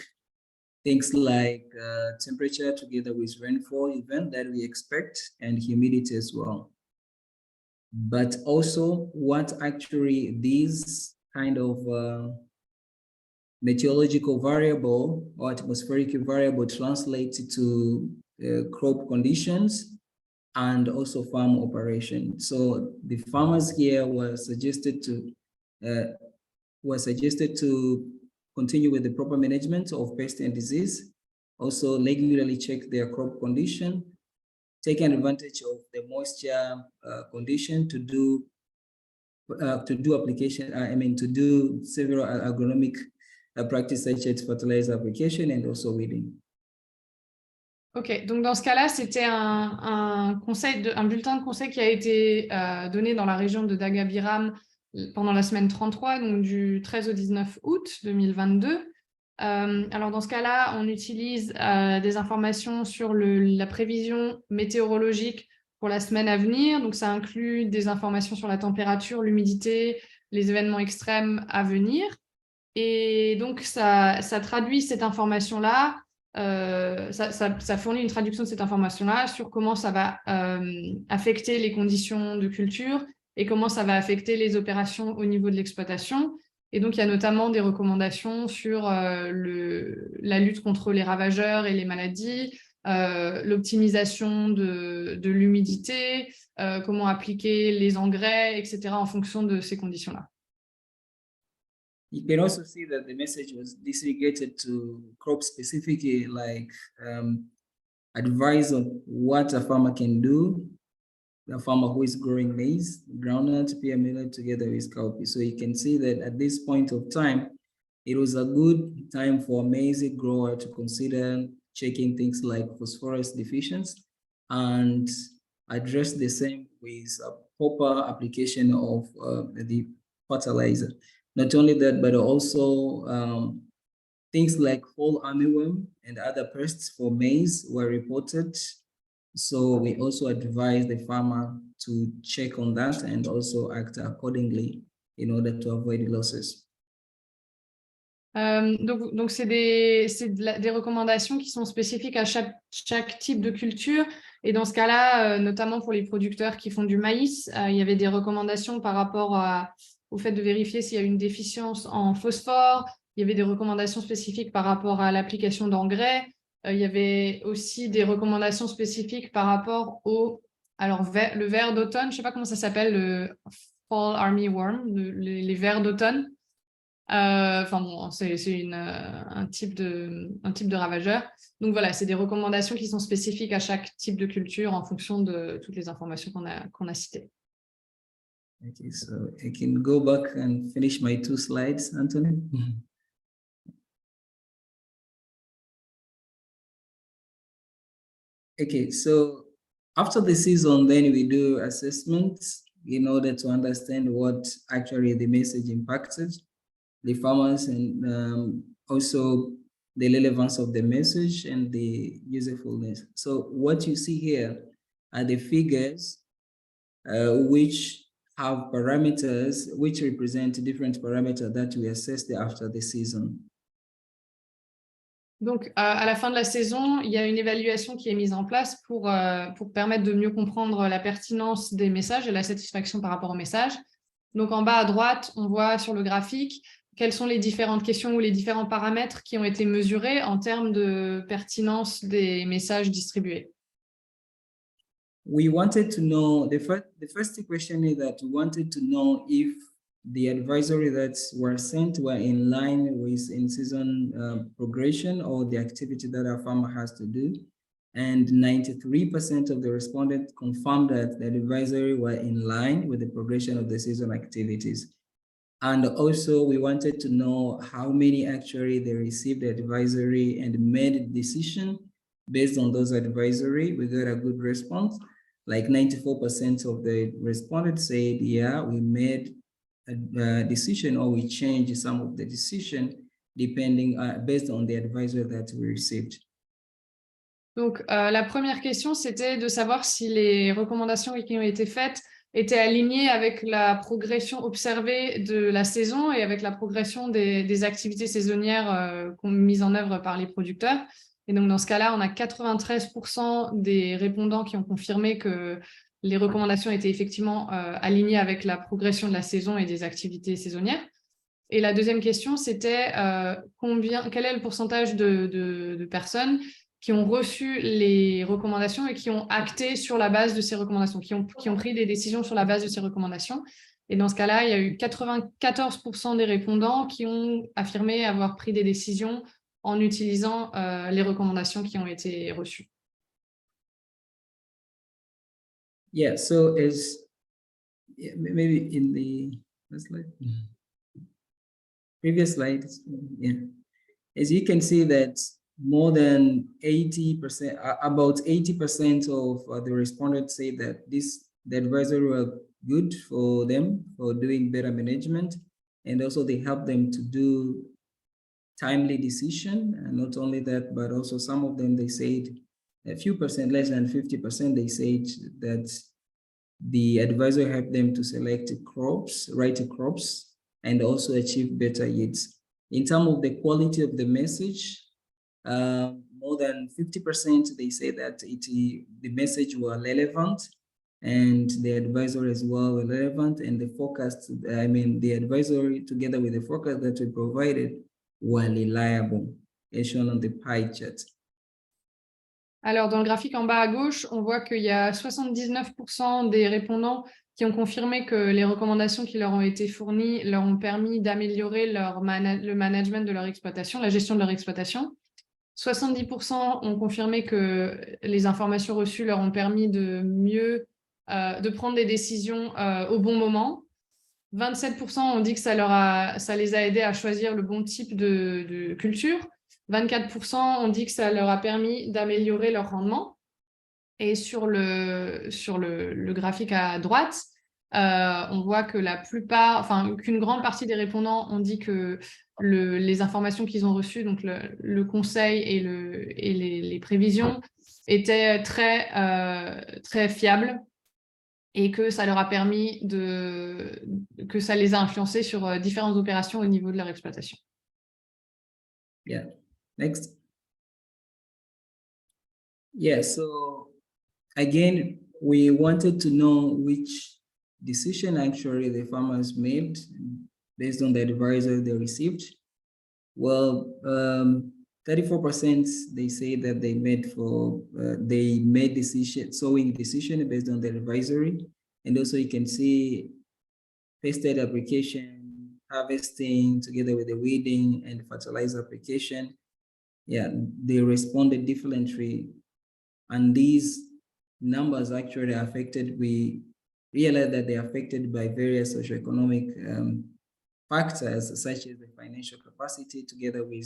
Things like temperature together with rainfall event that we expect and humidity as well. But also what actually these kind of meteorological variable or atmospheric variable translate to crop conditions and also farm operation. So the farmers here were suggested to continue with the proper management of pest and disease, also regularly check their crop condition, take advantage of the moisture condition to do application, to do several agronomic practices such as fertilizer application and also weeding. Ok, donc dans ce cas-là, c'était un bulletin de conseil qui a été donné dans la région de Dagabiram pendant la semaine 33, donc du 13 au 19 août 2022. Alors dans ce cas-là, on utilise des informations sur la prévision météorologique pour la semaine à venir. Donc ça inclut des informations sur la température, l'humidité, les événements extrêmes à venir. Et donc ça traduit cette information-là. Ça fournit une traduction de cette information-là sur comment ça va affecter les conditions de culture et comment ça va affecter les opérations au niveau de l'exploitation. Et donc, il y a notamment des recommandations sur la lutte contre les ravageurs et les maladies, l'optimisation de l'humidité, comment appliquer les engrais, etc. en fonction de ces conditions-là. You can also see that the message was disseminated to crop specific, like advice on what a farmer can do, a farmer who is growing maize, groundnut, pear millet together with cowpea. So you can see that at this point of time, it was a good time for a maize grower to consider checking things like phosphorus deficiency and address the same with a proper application of the fertilizer. Not only that, but also things like fall armyworm and other pests for maize were reported. So we also advise the farmer to check on that and also act accordingly in order to avoid losses. Donc c'est des recommandations qui sont spécifiques à chaque type de culture. Et dans ce cas-là, notamment pour les producteurs qui font du maïs, il y avait des recommandations par rapport au fait de vérifier s'il y a une déficience en phosphore. Il y avait des recommandations spécifiques par rapport à l'application d'engrais. Il y avait aussi des recommandations spécifiques par rapport le ver d'automne. Je ne sais pas comment ça s'appelle, le fall armyworm, les vers d'automne. Enfin bon, c'est un type de ravageur. Donc voilà, c'est des recommandations qui sont spécifiques à chaque type de culture en fonction de toutes les informations qu'on a citées. Okay, so I can go back and finish my 2 slides, Anthony. Okay, so after the season, then we do assessments in order to understand what actually the message impacted the farmers, and also the relevance of the message and the usefulness. So what you see here are the figures which have parameters which represent different parameters that we assessed after the season. Donc, à la fin de la saison, il y a une évaluation qui est mise en place pour permettre de mieux comprendre la pertinence des messages et la satisfaction par rapport aux messages. Donc, en bas à droite, on voit sur le graphique quelles sont les différentes questions ou les différents paramètres qui ont été mesurés en termes de pertinence des messages distribués. We wanted to know, the first question is that we wanted to know if the advisory that were sent were in line with in-season progression or the activity that a farmer has to do. And 93% of the respondents confirmed that the advisory were in line with the progression of the season activities. And also we wanted to know how many actually they received the advisory and made a decision based on those advisory. We got a good response. Like 94% of the respondents said, yeah, we made a decision or we changed some of the decision depending based on the advisory that we received. Donc, la première question, c'était de savoir si les recommandations qui ont été faites étaient alignées avec la progression observée de la saison et avec la progression des activités saisonnières mises en œuvre par les producteurs. Et donc, dans ce cas-là, on a 93% des répondants qui ont confirmé que les recommandations étaient effectivement alignées avec la progression de la saison et des activités saisonnières. Et la deuxième question, c'était quel est le pourcentage de personnes qui ont reçu les recommandations et qui ont acté sur la base de ces recommandations, qui ont pris des décisions sur la base de ces recommandations. Et dans ce cas-là, il y a eu 94% des répondants qui ont affirmé avoir pris des décisions en utilisant les recommandations qui ont été reçues. Yeah, so maybe in the slide, previous slide, yeah. As you can see that more than 80%, about 80% of the respondents say that the advisory were good for them for doing better management, and also they help them to do timely decision. And not only that, but also some of them, they said a few percent, less than 50%, they said that the advisor helped them to select crops, right crops, and also achieve better yields. In terms of the quality of the message, more than 50% they say that the message were relevant, and the advisory as well were relevant, and the forecast, I mean, the advisory together with the forecast that we provided were reliable, as shown on the pie chart. Alors, dans le graphique en bas à gauche, on voit qu'il y a 79% des répondants qui ont confirmé que les recommandations qui leur ont été fournies leur ont permis d'améliorer le management de leur exploitation, la gestion de leur exploitation. 70% ont confirmé que les informations reçues leur ont permis de prendre des décisions au bon moment. 27% ont dit que ça les a aidés à choisir le bon type de culture. 24% ont dit que ça leur a permis d'améliorer leur rendement. Et sur le graphique à droite, on voit que qu'une grande partie des répondants ont dit que les informations qu'ils ont reçues, donc le conseil et les prévisions, étaient très, très fiables et que ça leur a permis que ça les a influencés sur différentes opérations au niveau de leur exploitation. Yeah. Next. Yeah, so again, we wanted to know which decision actually the farmers made based on the advisory they received. Well, 34% they say that they made sowing decision based on the advisory. And also you can see pesticide application, harvesting together with the weeding and fertilizer application. Yeah, they responded differently. And these numbers actually affected, we realized that they're affected by various socioeconomic factors, such as the financial capacity together with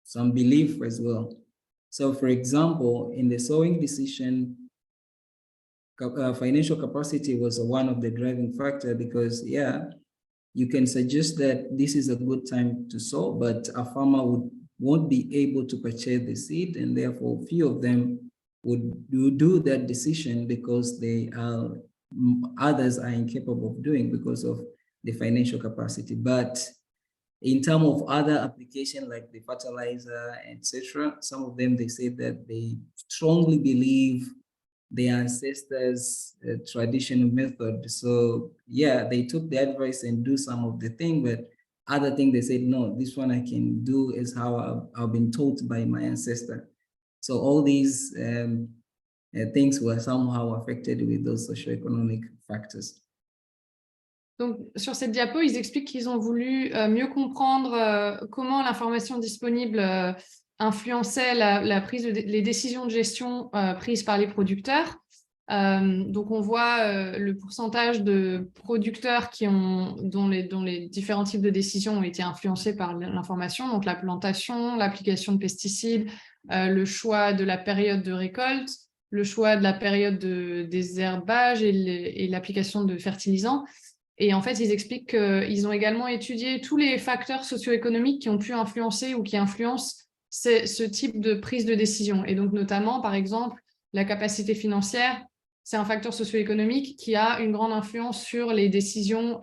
some belief as well. So for example, in the sowing decision, financial capacity was one of the driving factor, because yeah, you can suggest that this is a good time to sow, but a farmer won't be able to purchase the seed, and therefore few of them would do that decision because others are incapable of doing because of the financial capacity. But in terms of other applications like the fertilizer, etc., some of them, they say that they strongly believe their ancestors' traditional method. So yeah, they took the advice and do some of the thing, but other thing they said, no, this one I can do is how I've been taught by my ancestor. So all these things were somehow affected with those socioeconomic factors. Donc, sur cette diapo, ils expliquent qu'ils ont voulu mieux comprendre comment l'information disponible influençait les décisions de gestion prises par les producteurs. Donc, on voit le pourcentage de producteurs dont les différents types de décisions ont été influencés par l'information, donc la plantation, l'application de pesticides, le choix de la période de récolte, le choix de la période de désherbage et l'application de fertilisants. Et en fait, ils expliquent qu'ils ont également étudié tous les facteurs socio-économiques qui ont pu influencer ou qui influencent ce type de prise de décision. Et donc, notamment, par exemple, la capacité financière, c'est un facteur socio-économique qui a une grande influence sur les décisions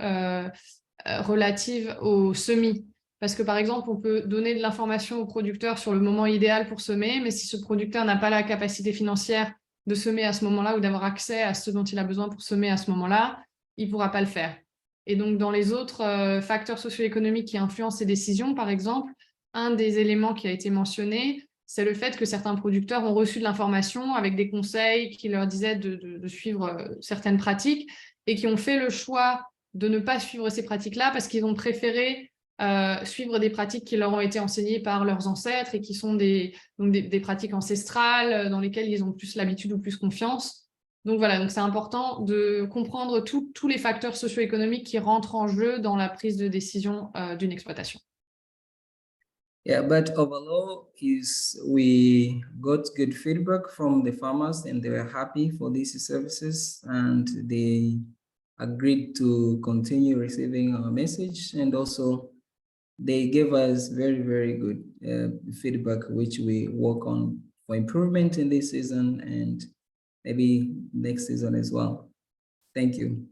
relatives aux semis. Parce que, par exemple, on peut donner de l'information au producteur sur le moment idéal pour semer, mais si ce producteur n'a pas la capacité financière de semer à ce moment-là ou d'avoir accès à ce dont il a besoin pour semer à ce moment-là, il ne pourra pas le faire. Et donc, dans les autres facteurs socio-économiques qui influencent ces décisions, par exemple, un des éléments qui a été mentionné, c'est le fait que certains producteurs ont reçu de l'information avec des conseils qui leur disaient de suivre certaines pratiques et qui ont fait le choix de ne pas suivre ces pratiques-là parce qu'ils ont préféré suivre des pratiques qui leur ont été enseignées par leurs ancêtres et qui sont des pratiques ancestrales dans lesquelles ils ont plus l'habitude ou plus confiance. Donc voilà, donc c'est important de comprendre tous les facteurs socio-économiques qui rentrent en jeu dans la prise de décision d'une exploitation. Yeah, but overall, we got good feedback from the farmers and they were happy for these services and they agreed to continue receiving our message, and also they gave us very, very good feedback, which we work on for improvement in this season and maybe next season as well. Thank you.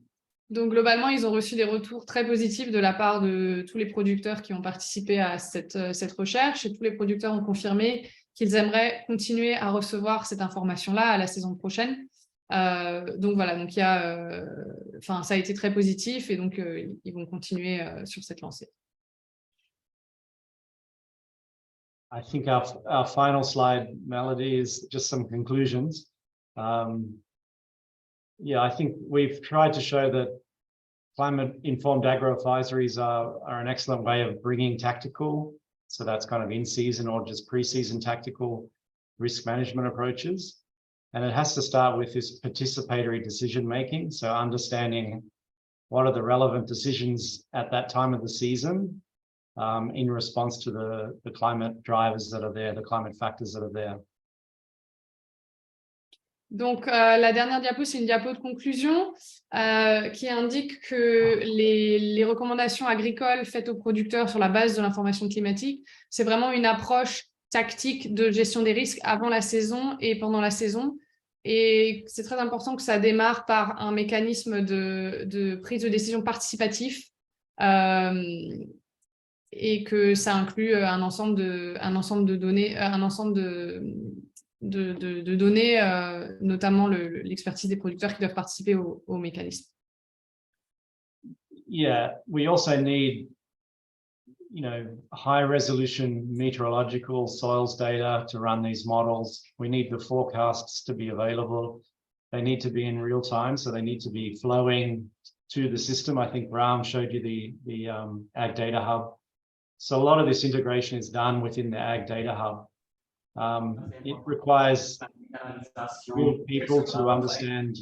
Donc, globalement, ils ont reçu des retours très positifs de la part de tous les producteurs qui ont participé à cette recherche, et tous les producteurs ont confirmé qu'ils aimeraient continuer à recevoir cette information-là à la saison prochaine. Donc, voilà, donc ça a été très positif et donc ils vont continuer sur cette lancée. I think our final slide, Melody, is just some conclusions. Yeah, I think we've tried to show that climate-informed agro-advisories are an excellent way of bringing tactical, so that's kind of in-season or just pre-season tactical risk management approaches. And it has to start with this participatory decision-making, so understanding what are the relevant decisions at that time of the season in response to the climate drivers that are there, the climate factors that are there. Donc, la dernière diapo, c'est une diapo de conclusion qui indique que les recommandations agricoles faites aux producteurs sur la base de l'information climatique, c'est vraiment une approche tactique de gestion des risques avant la saison et pendant la saison. Et c'est très important que ça démarre par un mécanisme de prise de décision participatif et que ça inclut un ensemble de données, de données, notamment l'expertise des producteurs qui doivent participer au mécanisme. Yeah, we also need, high resolution meteorological soils data to run these models. We need the forecasts to be available. They need to be in real time, so they need to be flowing to the system. I think Ram showed you the Ag Data Hub. So a lot of this integration is done within the Ag Data Hub. It requires skilled people to understand.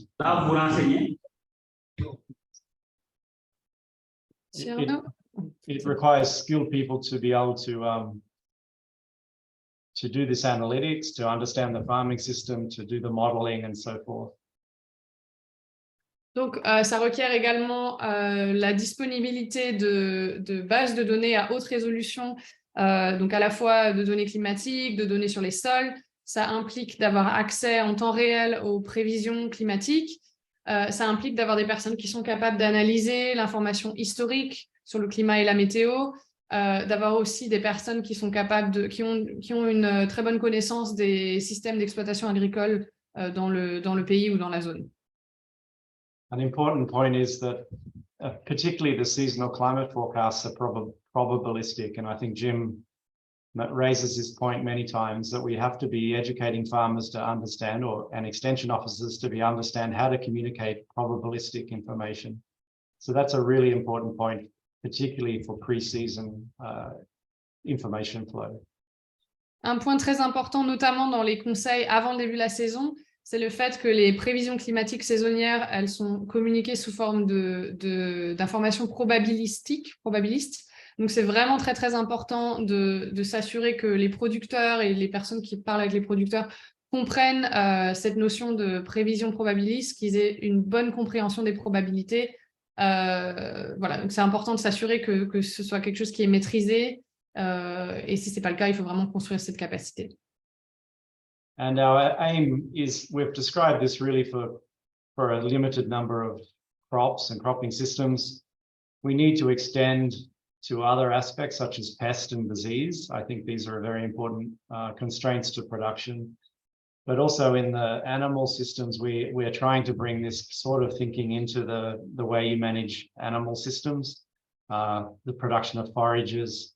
It requires skilled people to be able to do this analytics, to understand the farming system, to do the modeling and so forth. Donc, ça requiert également la disponibilité de bases de données à haute résolution, donc à la fois de données climatiques, de données sur les sols. Ça implique d'avoir accès en temps réel aux prévisions climatiques. Ça implique d'avoir des personnes qui sont capables d'analyser l'information historique sur le climat et la météo, d'avoir aussi des personnes qui sont capables qui ont une très bonne connaissance des systèmes d'exploitation agricole dans le pays ou dans la zone. An important point is that particularly the seasonal climate forecasts are probabilistic, and I think Jim raises this point many times, that we have to be educating farmers to understand, and extension officers to understand how to communicate probabilistic information. So that's a really important point, particularly for pre-season information flow. Un point très important, notamment dans les conseils avant le début de la saison, c'est le fait que les prévisions climatiques saisonnières, elles sont communiquées sous forme d'informations probabilistes. Donc, c'est vraiment très, très important de s'assurer que les producteurs et les personnes qui parlent avec les producteurs comprennent cette notion de prévision probabiliste, qu'ils aient une bonne compréhension des probabilités. Voilà, donc c'est important de s'assurer que ce soit quelque chose qui est maîtrisé. Et si ce n'est pas le cas, il faut vraiment construire cette capacité. And our aim is, we've described this really for a limited number of crops and cropping systems. We need to extend to other aspects such as pest and disease. I think these are very important constraints to production. But also in the animal systems, we are trying to bring this sort of thinking into the way you manage animal systems, the production of forages,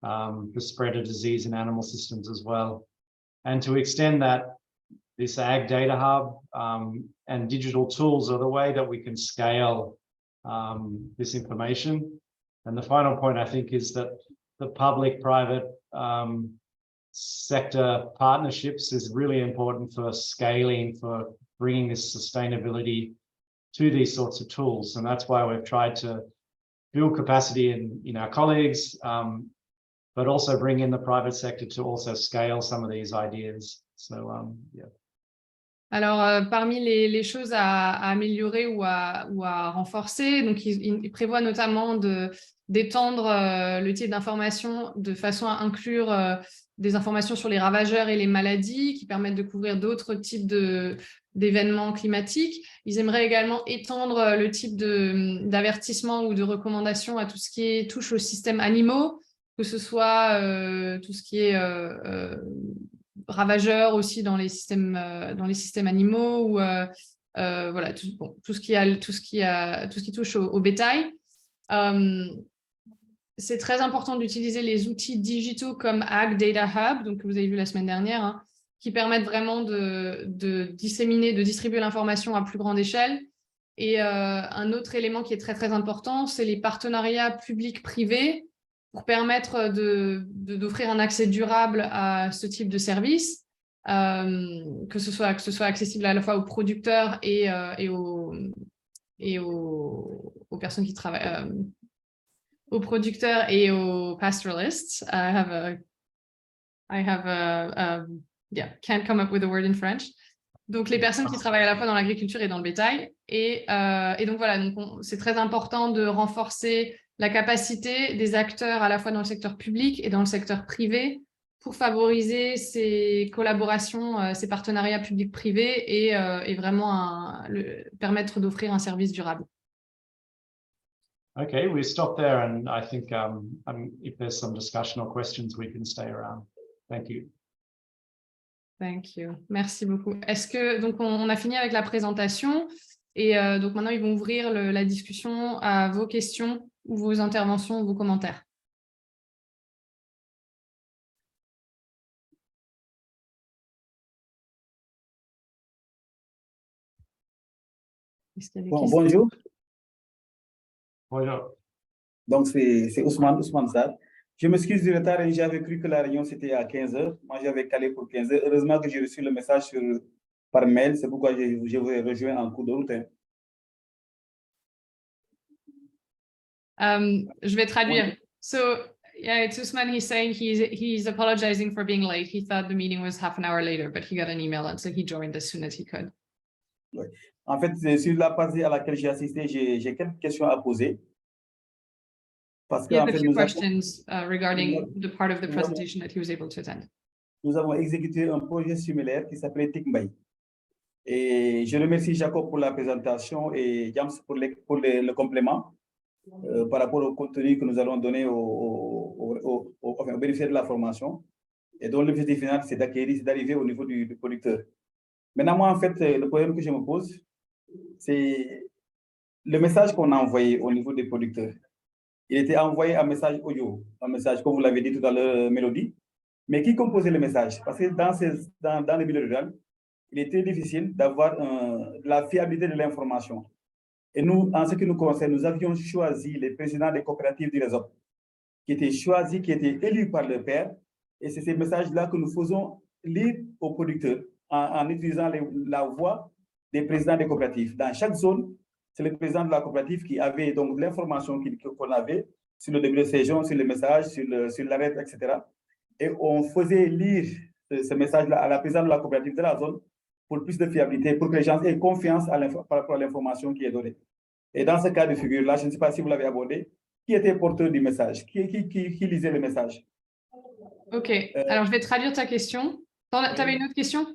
the spread of disease in animal systems as well. And to extend that, this Ag Data Hub and digital tools are the way that we can scale this information. And the final point, I think, is that the public-private sector partnerships is really important for scaling, for bringing this sustainability to these sorts of tools. And that's why we've tried to build capacity in our colleagues, but also bring in the private sector to also scale some of these ideas. So, yeah. Alors, parmi les choses à améliorer ou à renforcer, donc il prévoit notamment d'étendre le type d'information de façon à inclure des informations sur les ravageurs et les maladies qui permettent de couvrir d'autres types d'événements climatiques. Ils aimeraient également étendre le type d'avertissement ou de recommandation à tout ce qui touche aux systèmes animaux, que ce soit tout ce qui est ravageurs aussi dans les systèmes animaux, ou voilà, tout ce qui touche au bétail. C'est très important d'utiliser les outils digitaux comme Ag Data Hub, donc, que vous avez vu la semaine dernière, hein, qui permettent vraiment de disséminer, de distribuer l'information à plus grande échelle. Et un autre élément qui est très, très important, c'est les partenariats publics-privés pour permettre d'offrir un accès durable à ce type de service, que ce soit accessible à la fois aux producteurs et aux personnes qui travaillent, aux producteurs et aux pastoralists. Can't come up with a word in French. Donc, les personnes qui travaillent à la fois dans l'agriculture et dans le bétail. Et donc, voilà, c'est très important de renforcer la capacité des acteurs à la fois dans le secteur public et dans le secteur privé pour favoriser ces collaborations, ces partenariats publics-privés et vraiment permettre d'offrir un service durable. Okay, we stop there, and I think if there's some discussion or questions, we can stay around. Thank you. Thank you. Merci beaucoup. Donc on a fini avec la présentation et donc maintenant ils vont ouvrir la discussion à vos questions ou vos interventions ou vos commentaires. Bon, bonjour. Bonjour. Donc, c'est Ousmane Sarr. Je m'excuse du retard et j'avais cru que la réunion c'était à 15h. Moi, j'avais calé pour 15h. Heureusement que j'ai reçu le message par mail. C'est pourquoi je vous ai rejoint en cours de route. Je vais traduire. So, yeah, it's Ousmane. He's saying he's apologizing for being late. He thought the meeting was half an hour later, but he got an email and so he joined as soon as he could. Ouais. En fait, sur la partie à laquelle j'ai assisté, j'ai quelques questions à poser. Parce que, He en has a fait, few questions regarding the part of the nous presentation that he was able to attend. Nous avons exécuté un projet similaire qui s'appelait TICMAE. Et je remercie Jacob pour la présentation et James pour le complément par rapport au contenu que nous allons donner aux bénéficiaires de la formation. Et dont l'objectif final, c'est d'arriver au niveau du producteur. Maintenant, moi, en fait, le problème que je me pose, c'est le message qu'on a envoyé au niveau des producteurs. Il était envoyé un message audio, un message, comme vous l'avez dit tout à l'heure, Mélodie. Mais qui composait le message? Parce que dans le milieu rural, il est très difficile d'avoir la fiabilité de l'information. Et nous, en ce qui nous concerne, nous avions choisi les présidents des coopératives du réseau, qui étaient choisis, qui étaient élus par leur père. Et c'est ces messages-là que nous faisons lire aux producteurs en utilisant la voix des présidents des coopératives. Dans chaque zone, c'est le président de la coopérative qui avait donc l'information qu'on avait sur le début de saison, sur le message, sur l'arrêt, etc. Et on faisait lire ce message-là à la présidente de la coopérative de la zone pour plus de fiabilité, pour que les gens aient confiance par rapport à l'information qui est donnée. Et dans ce cas de figure-là, je ne sais pas si vous l'avez abordé, qui était porteur du message? Qui lisait le message? Ok, alors je vais traduire ta question. Tu avais une autre question?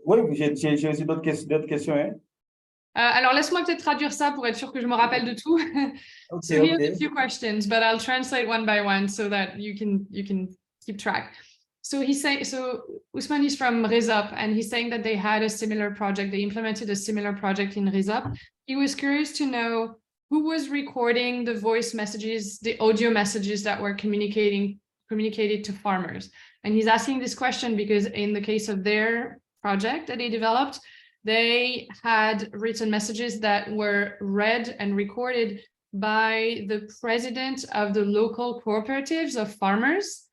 Oui, j'ai aussi d'autres questions. Hein? Alors laisse-moi peut-être traduire ça pour être sûr que je me rappelle de tout. Okay, So here's a few questions, but I'll translate one by one so that you can keep track. So Ousmane is from RESOP, and he's saying that they had a similar project. They implemented a similar project in RESOP. He was curious to know who was recording the voice messages, the audio messages that were communicated to farmers. And he's asking this question because in the case of their project that they developed, they had written messages that were read and recorded by the president of the local cooperatives of farmers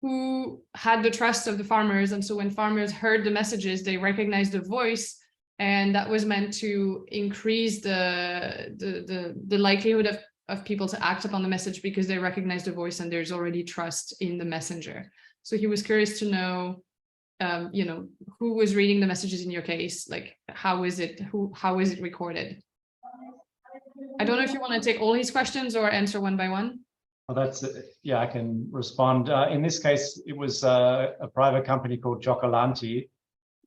who had the trust of the farmers. And so when farmers heard the messages, they recognized the voice, and that was meant to increase the likelihood of people to act upon the message because they recognize the voice and there's already trust in the messenger. So he was curious to know, who was reading the messages in your case? Like, how is it recorded? I don't know if you want to take all his questions or answer one by one. Well, yeah, I can respond. In this case, it was a private company called Jokalanti.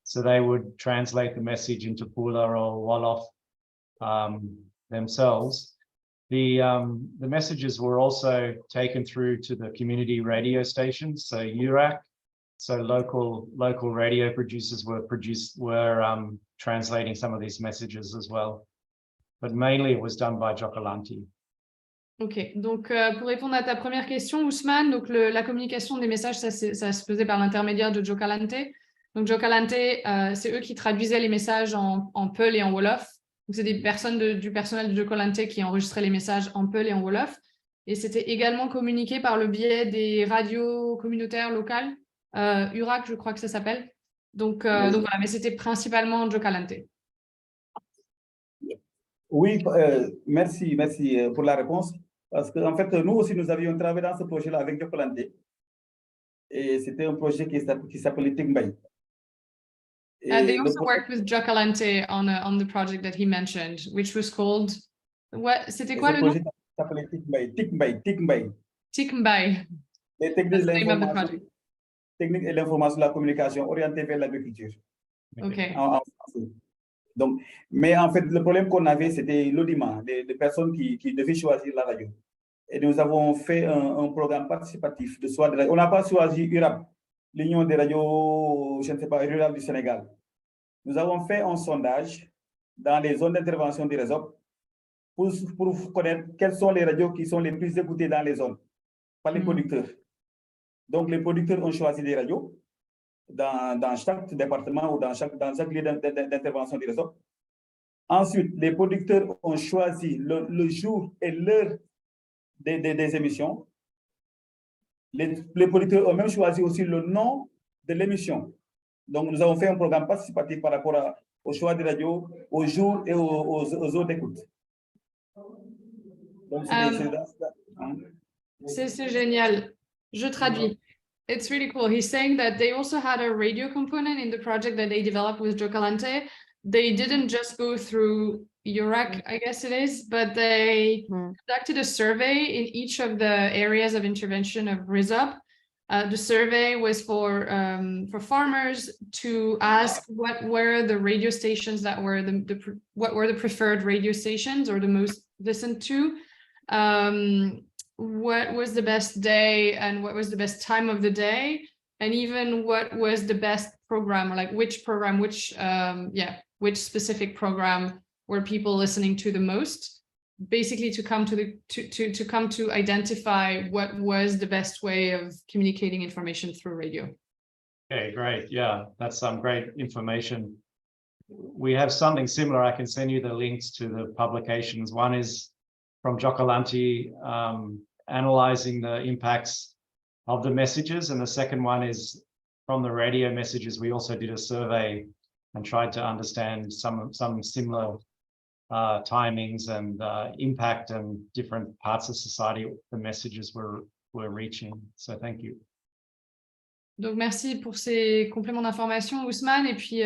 So they would translate the message into Pula or Wolof themselves. The messages were also taken through to the community radio stations, so URAC. So local radio producers were translating some of these messages as well. But mainly it was done by Jokalanti. Ok, donc pour répondre à ta première question, Ousmane, donc la communication des messages, ça se faisait par l'intermédiaire de Jokalante. Donc Jokalante, c'est eux qui traduisaient les messages en Peul et en Wolof. Donc c'est des personnes du personnel de Jokalante qui enregistraient les messages en Peul et en Wolof. Et c'était également communiqué par le biais des radios communautaires locales, URAC, je crois que ça s'appelle. Donc voilà, mais c'était principalement Jokalante. Oui, merci pour la réponse. Parce qu'en fait, nous aussi, nous avions travaillé dans ce projet-là avec Jokalante. Et c'était un projet qui s'appelait TICMAE. They also worked with Jokalante on the project that he mentioned, which was called... C'était quoi le nom? Ce projet s'appelait TICMAE. TICMAE. Les techniques de l'information. Technique et l'information de la communication orientée vers l'agriculture. Ok. En français. Donc, mais en fait, le problème qu'on avait, c'était l'audimat, des personnes qui devaient choisir la radio. Et nous avons fait un programme participatif de choix de radio. On n'a pas choisi URAP, l'Union des radios, je ne sais pas, rurales du Sénégal. Nous avons fait un sondage dans les zones d'intervention du réseau pour connaître quelles sont les radios qui sont les plus écoutées dans les zones par les producteurs. Donc, les producteurs ont choisi des radios dans chaque département ou dans chaque lieu d'intervention du réseau. Ensuite, les producteurs ont choisi le jour et l'heure des émissions. Les producteurs ont même choisi aussi le nom de l'émission. Donc, nous avons fait un programme participatif par rapport au choix des radios, aux jours et aux heures d'écoute. C'est génial. Je traduis. It's really cool. He's saying that they also had a radio component in the project that they developed with Jokalante, they didn't just go through URAC, I guess it is, but they conducted a survey in each of the areas of intervention of RISUP. The survey was for farmers to ask what were the radio stations that were what were the preferred radio stations or the most listened to, what was the best day and what was the best time of the day, and even what was the best program, or like which program, which specific program were people listening to the most, basically to come to identify what was the best way of communicating information through radio. Okay, great. Yeah, that's some great information. We have something similar. I can send you the links to the publications. One is from Jokalanti, analyzing the impacts of the messages, and the second one is from the radio messages. We also did a survey and tried to understand some similar timings and impact and different parts of society the messages were reaching. So thank you. Donc merci pour ces compléments d'information, Ousmane. Et puis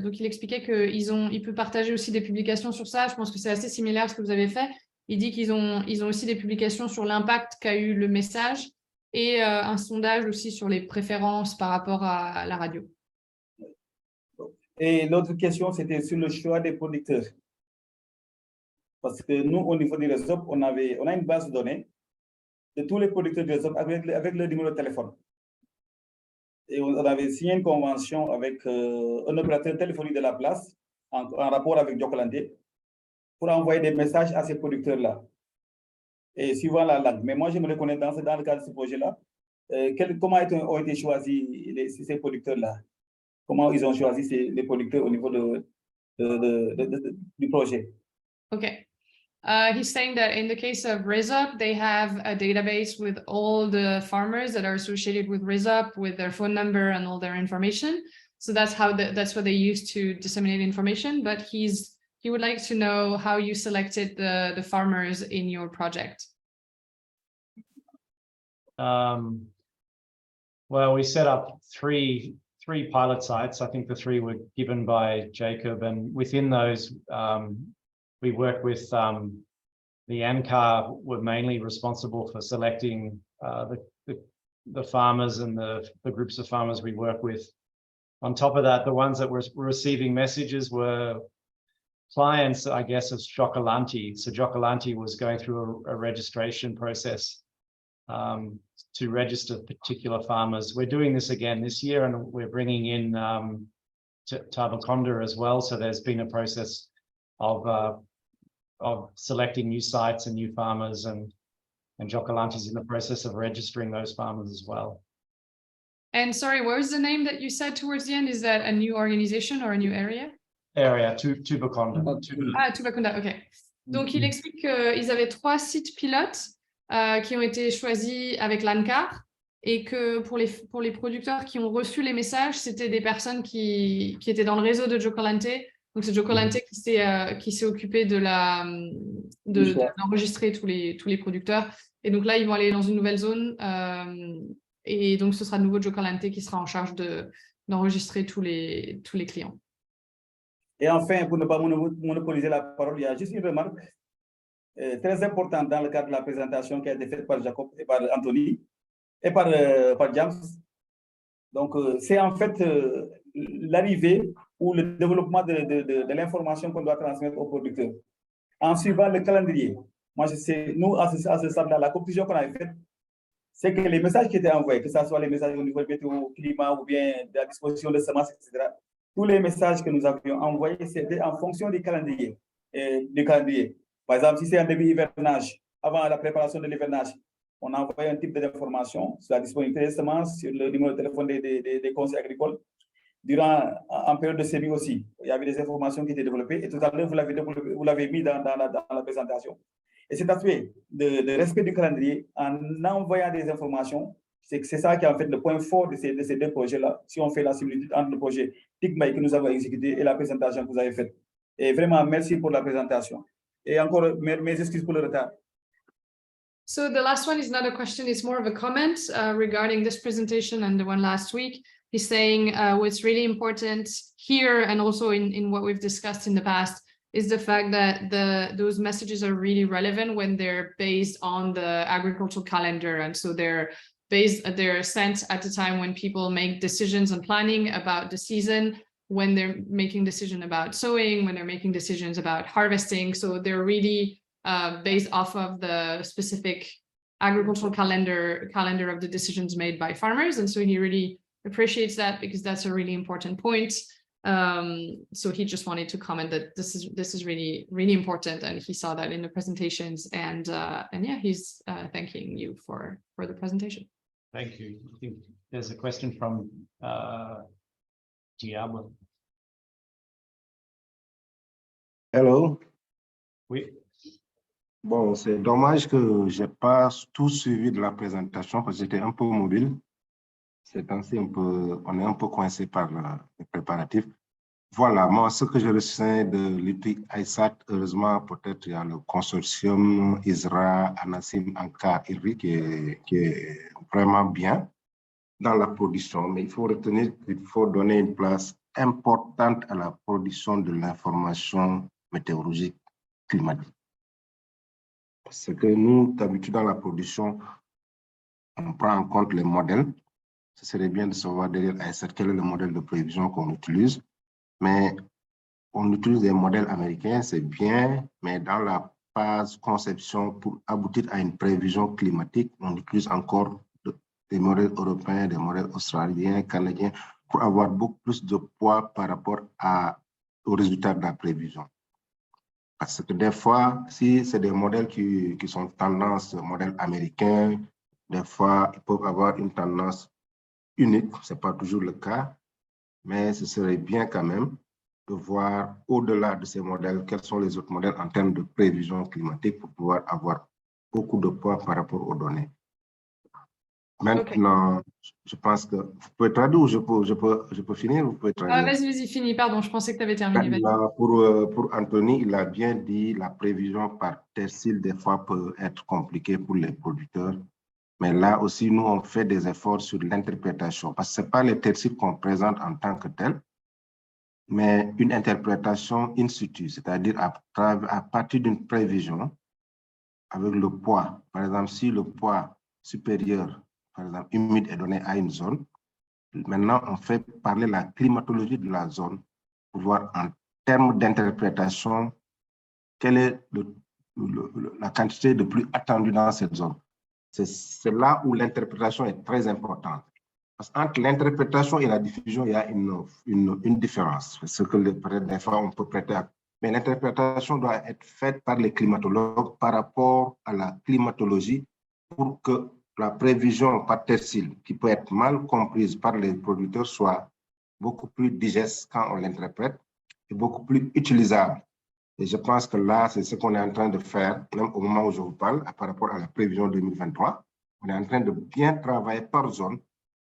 donc il expliquait qu'il peut partager aussi des publications sur ça. Je pense que c'est assez similaire à ce que vous avez fait. Il dit qu'ils ont aussi des publications sur l'impact qu'a eu le message et un sondage aussi sur les préférences par rapport à la radio. Et l'autre question, c'était sur le choix des producteurs. Parce que nous, au niveau du réseau, on a une base de données de tous les producteurs du réseau avec le numéro de téléphone. Et on avait signé une convention avec un opérateur téléphonique de la place, en rapport avec Jokalante, pour envoyer des messages à ces producteurs-là. Et suivant la langue. Mais moi, je me reconnais dans le cadre de ce projet-là, comment ont été choisis ces producteurs-là? Comment ils ont choisi les producteurs au niveau du projet? Okay. He's saying that in the case of RISUP, they have a database with all the farmers that are associated with RISUP, with their phone number and all their information. So that's what they use to disseminate information. But he would like to know how you selected the farmers in your project. Well, we set up three pilot sites. I think the three were given by Jacob, and within those, we work with the ANCAR were mainly responsible for selecting the farmers and the groups of farmers we work with. On top of that, the ones that were receiving messages were clients, I guess, of Jokalante. So Jokalante was going through a registration process to register particular farmers. We're doing this again this year, and we're bringing in Tabaconda as well. So there's been a process of selecting new sites and new farmers, and Jokalante is in the process of registering those farmers as well. And sorry, what was the name that you said towards the end? Is that a new organization or a new area? Tubaconda. Tubaconda, ok. Donc, il explique qu'ils avaient 3 sites pilotes qui ont été choisis avec l'ANCAR, et que pour les producteurs qui ont reçu les messages, c'était des personnes qui étaient dans le réseau de Jokalante. Donc, c'est Jokalante qui s'est occupé d'enregistrer tous les producteurs. Et donc là, ils vont aller dans une nouvelle zone. Et donc, ce sera de nouveau Jokalante qui sera en charge d'enregistrer tous les clients. Et enfin, pour ne pas monopoliser la parole, il y a juste une remarque très importante dans le cadre de la présentation qui a été faite par Jacob et par Anthony et par James. Donc, c'est en fait l'arrivée ou le développement de l'information qu'on doit transmettre aux producteurs en suivant le calendrier. Moi, je sais, nous, à ce stade-là, la conclusion qu'on a faite, c'est que les messages qui étaient envoyés, que ce soit les messages au niveau de météo, climat ou bien de la disposition de semences, etc., tous les messages que nous avions envoyés, c'était en fonction du calendrier. Par exemple, si c'est un début hivernage, avant la préparation de l'hivernage, on a envoyé un type d'information sur la disponibilité des semences, sur le numéro de téléphone des conseils agricoles. En période de semis aussi, il y avait des informations qui étaient développées, et tout à l'heure, vous l'avez mis dans la présentation. Et cet aspect de respect du calendrier, en envoyant des informations, c'est ça qui est en fait le point fort de ces deux projets-là, si on fait la similitude entre le projet CRMAE que nous avons exécuté et la présentation que vous avez faite. Et vraiment, merci pour la présentation. Et encore, mes excuses pour le retard. So the last one is not a question, it's more of a comment regarding this presentation and the one last week. he's saying what's really important here, and also in what we've discussed in the past, is the fact that those messages are really relevant when they're based on the agricultural calendar. And so they're sent at a time when people make decisions and planning about the season, when they're making decisions about sowing, when they're making decisions about harvesting. So they're really based off of the specific agricultural calendar of the decisions made by farmers. And so he really appreciates that, because that's a really important point. So he just wanted to comment that this is really, really important, and he saw that in the presentations, and yeah, he's thanking you for the presentation. Thank you. I think there's a question from Diablo. Hello. Oui. Bon, c'est dommage que je n'ai pas tout suivi de la présentation parce que j'étais un peu mobile. Ces temps-ci, on est un peu coincé par les préparatifs. Voilà, moi, ce que je retiens de l'outil iSAT, heureusement, peut-être il y a le consortium ISRA, ANACIM, ANCAR, ILRI qui est vraiment bien dans la production. Mais il faut retenir qu'il faut donner une place importante à la production de l'information météorologique climatique. Parce que nous, d'habitude, dans la production, on prend en compte les modèles. Ce serait bien de savoir derrière iSAT quel est le modèle de prévision qu'on utilise. Mais on utilise des modèles américains, c'est bien, mais dans la phase conception, pour aboutir à une prévision climatique, on utilise encore des modèles européens, des modèles australiens, canadiens, pour avoir beaucoup plus de poids par rapport aux résultats de la prévision. Parce que des fois, si c'est des modèles qui sont tendance, modèles américains, des fois, ils peuvent avoir une tendance unique, ce n'est pas toujours le cas, mais ce serait bien quand même de voir au-delà de ces modèles, quels sont les autres modèles en termes de prévision climatique pour pouvoir avoir beaucoup de poids par rapport aux données. Maintenant, je pense que vous pouvez traduire ou je peux finir, vous pouvez traduire. Vas-y, finis, pardon, je pensais que tu avais terminé. Maintenant, pour Anthony, il a bien dit, la prévision par tercile, des fois, peut être compliquée pour les producteurs. Mais là aussi, nous, on fait des efforts sur l'interprétation, parce que ce n'est pas les terciles qu'on présente en tant que tel, mais une interprétation in situ, c'est-à-dire à partir d'une prévision avec le poids. Par exemple, si le poids supérieur, par exemple, humide est donné à une zone, maintenant, on fait parler la climatologie de la zone pour voir en termes d'interprétation quelle est la quantité de pluie attendue dans cette zone. C'est là où l'interprétation est très importante. Parce qu'entre l'interprétation et la diffusion, il y a une différence. Ce que des fois, on peut prêter à... Mais l'interprétation doit être faite par les climatologues par rapport à la climatologie pour que la prévision par tercile, qui peut être mal comprise par les producteurs, soit beaucoup plus digeste quand on l'interprète et beaucoup plus utilisable. Et je pense que là, c'est ce qu'on est en train de faire, même au moment où je vous parle, par rapport à la prévision 2023. On est en train de bien travailler par zone,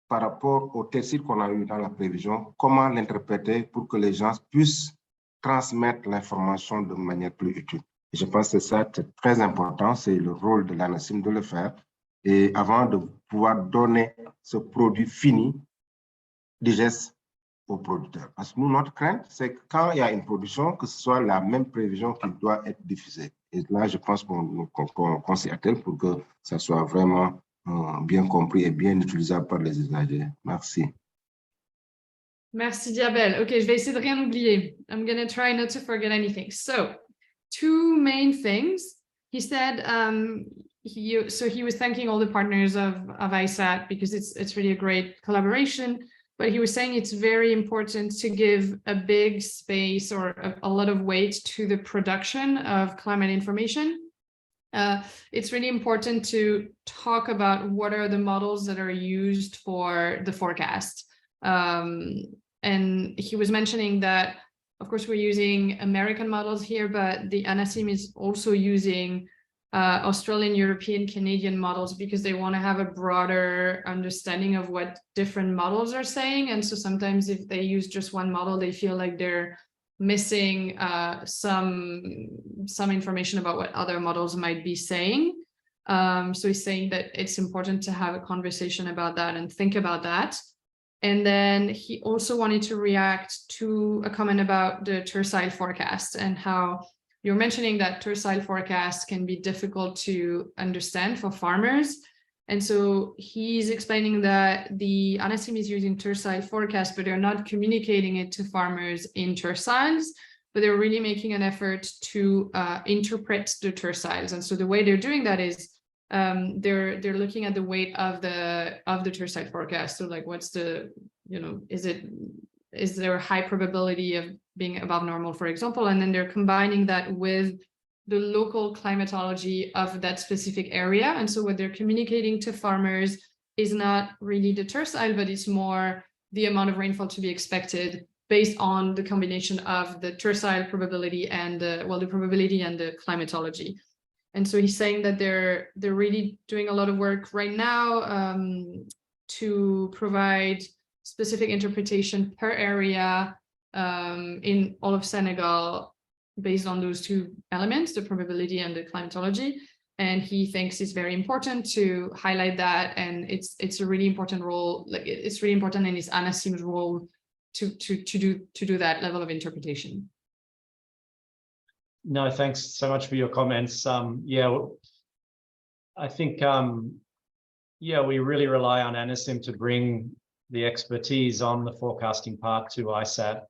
par rapport au tercile qu'on a eu dans la prévision, comment l'interpréter pour que les gens puissent transmettre l'information de manière plus utile. Et je pense que ça, c'est très important, c'est le rôle de l'ANACIM de le faire. Et avant de pouvoir donner ce produit fini, digeste aux producteurs. Parce que nous, notre crainte, c'est que quand il y a une production, que ce soit la même prévision qui doit être diffusée. Et là, je pense qu'on s'y attelle pour que ça soit vraiment bien compris et bien utilisable par les usagers. Merci. Merci, Diabel. OK, je vais essayer de rien oublier. I'm going to try not to forget anything. So, two main things. He said, he was thanking all the partners of iSAT because it's really a great collaboration. But he was saying it's very important to give a big space or a lot of weight to the production of climate information. It's really important to talk about what are the models that are used for the forecast. And he was mentioning that, of course, we're using American models here, but the ANACIM is also using Australian, European, Canadian models because they want to have a broader understanding of what different models are saying. And so sometimes if they use just one model, they feel like they're missing some information about what other models might be saying. So he's saying that it's important to have a conversation about that and think about that. And then he also wanted to react to a comment about the tercile forecast and how you're mentioning that tercile forecasts can be difficult to understand for farmers. And so he's explaining that the ANACIM is using tercile forecasts, but they're not communicating it to farmers in terciles, but they're really making an effort to interpret the terciles. And so the way they're doing that is they're looking at the weight of the tercile forecast. So like, what's the, you know, is there a high probability of being above normal, for example, and then they're combining that with the local climatology of that specific area. And so what they're communicating to farmers is not really the tercile, but it's more the amount of rainfall to be expected based on the combination of the tercile probability and the probability and the climatology. And so he's saying that they're really doing a lot of work right now to provide specific interpretation per area in all of Senegal based on those two elements, the probability and the climatology. And he thinks it's very important to highlight that, and it's a really important role. Like it's really important, and it's ANACIM's role to do that level of interpretation. No, thanks so much for your comments. Yeah, I think yeah, we really rely on ANACIM to bring the expertise on the forecasting part to iSAT.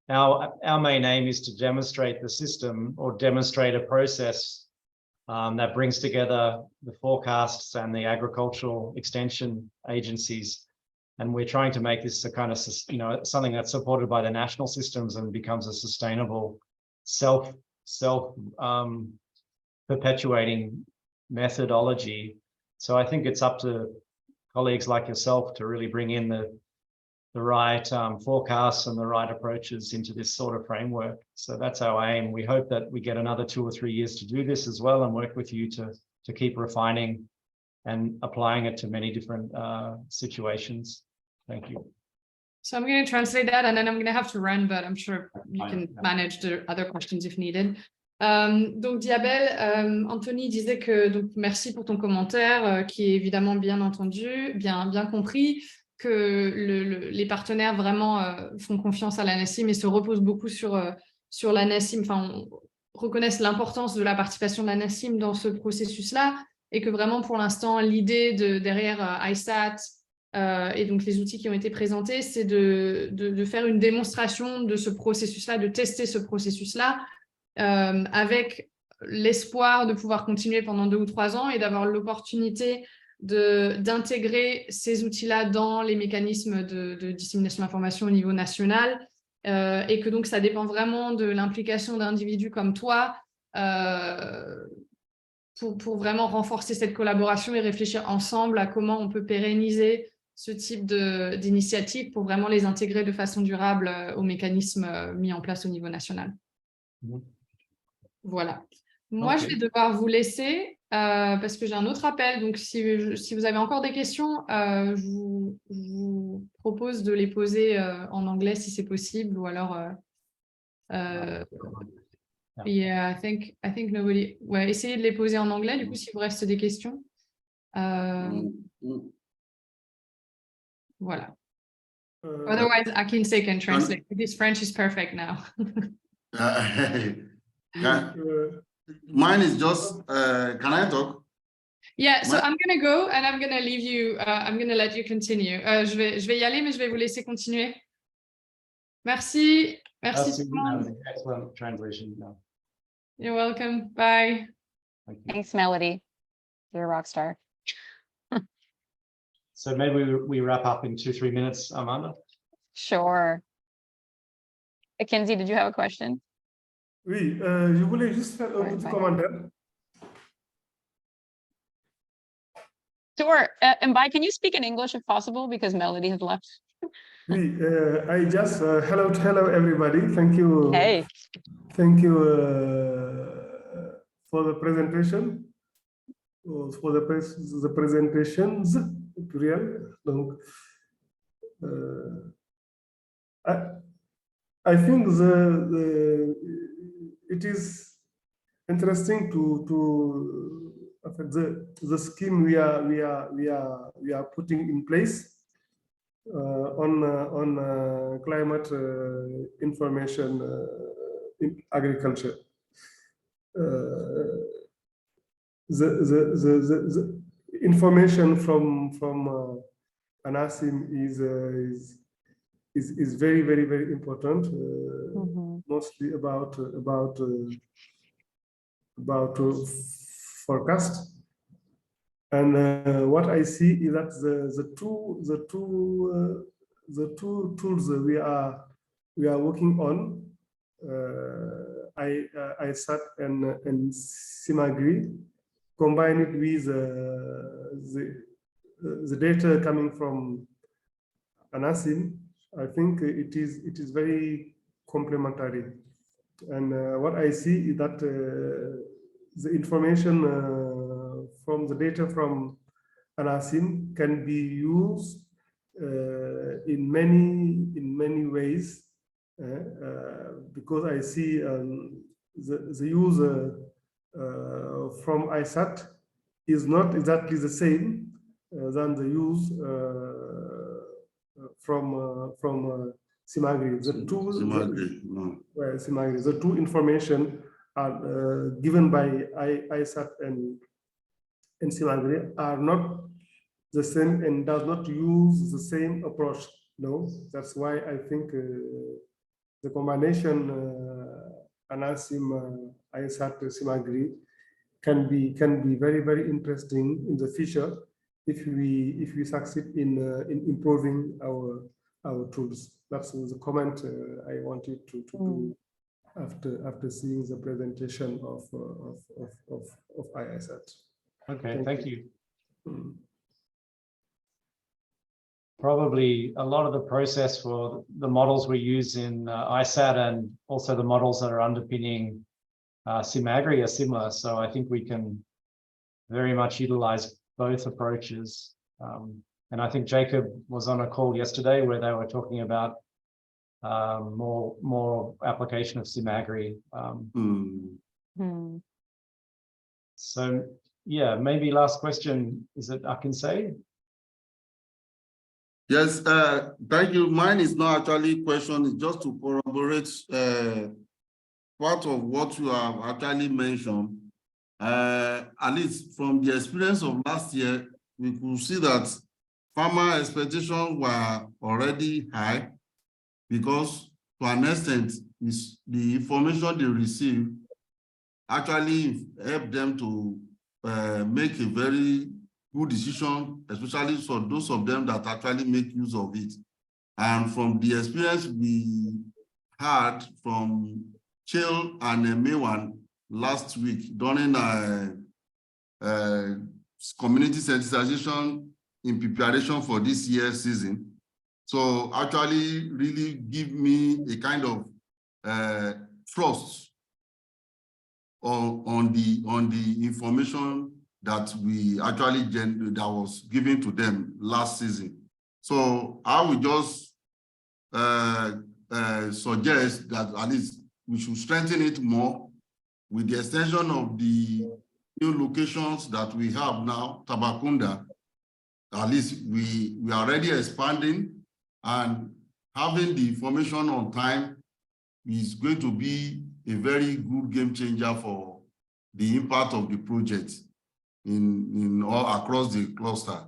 Our main aim is to demonstrate the system, or demonstrate a process that brings together the forecasts and the agricultural extension agencies. And we're trying to make this a kind of, you know, something that's supported by the national systems and becomes a sustainable, self-perpetuating methodology. So I think it's up to colleagues like yourself to really bring in the right forecasts and the right approaches into this sort of framework. So that's our aim. We hope that we get another 2 or 3 years to do this as well, and work with you to keep refining and applying it to many different situations. Thank you. So I'm going to translate that, and then I'm going to have to run, but I'm sure you can manage the other questions if needed. Donc Diabel, Anthony disait que donc merci pour ton commentaire qui est évidemment bien entendu, bien compris, que les partenaires vraiment font confiance à l'ANACIM et se reposent beaucoup sur l'ANACIM, enfin reconnaissent l'importance de la participation de l'ANACIM dans ce processus-là, et que vraiment pour l'instant l'idée derrière iSAT et donc les outils qui ont été présentés, c'est de faire une démonstration de ce processus-là, de tester ce processus-là, avec l'espoir de pouvoir continuer pendant 2 ou 3 ans et d'avoir l'opportunité d'intégrer ces outils-là dans les mécanismes de dissémination d'informations au niveau national, et que donc ça dépend vraiment de l'implication d'individus comme toi pour vraiment renforcer cette collaboration et réfléchir ensemble à comment on peut pérenniser ce type d'initiative pour vraiment les intégrer de façon durable aux mécanismes mis en place au niveau national. Voilà. Moi, je vais devoir vous laisser parce que j'ai un autre appel. Donc, si vous avez encore des questions, je vous propose de les poser en anglais si c'est possible, ou alors... yeah, I think nobody... Ouais, essayez de les poser en anglais, du coup, s'il vous reste des questions. Voilà. Otherwise, Akinsei can translate. This French is perfect now. Mine is just, can I talk? Yeah, so I'm going to go and I'm going to leave you, I'm going to let you continue. Je vais y aller, mais je vais vous laisser continuer. Merci. Merci tout le monde. Excellent translation. You're welcome. Bye. Thanks, Melody. You're a rock star. So maybe we wrap up in 2-3 minutes, Amanda? Sure. Mackenzie, did you have a question? Oui, je voulais juste faire un petit commentaire. Sure. Mbai, can you speak in English if possible, because Melody has left? Oui, I just hello everybody. Thank you. Hey. Thank you for the presentation. For the presentations, pluriel. Donc, I think it is interesting to the scheme we are putting in place. on climate information in agriculture. The information from ANACIM is very, very, very important. Mostly about forecast. And what I see is that the two tools we are working on, iSAT and CRMAE, combine it with the data coming from ANACIM. I think it is very complementary. And what I see is that the information from the data from ANACIM can be used in many ways, because I see the user from iSAT is not exactly the same than the use from CRMAE. The two information are given by iSAT and CRMAE are not the same and does not use the same approach. No, that's why I think the combination ANACIM, iSAT, CRMAE can be very, very interesting in the future if we succeed in improving our tools. That's the comment I wanted to do after seeing the presentation of iSAT. Okay, thank you. Probably a lot of the process for the models we use in iSAT and also the models that are underpinning CRMAE are similar. So I think we can very much utilize both approaches. And I think Jacob was on a call yesterday where they were talking about more application of CRMAE. So yeah, maybe last question, is it Conseil? Yes, thank you. Mine is not actually a question, it's just to corroborate part of what you have actually mentioned. At least from the experience of last year, we could see that farmer expectations were already high because to an extent, the information they receive actually helped them to make a very good decision, especially for those of them that actually make use of it. And from the experience we had from Chill and Maywan last week during community sensitization in preparation for this year's season. So actually really give me a kind of trust on the information that we actually that was given to them last season. So I would just suggest that at least we should strengthen it more with the extension of the new locations that we have now, Tabakunda. At least we are already expanding, and having the information on time is going to be a very good game changer for the impact of the project in all across the cluster.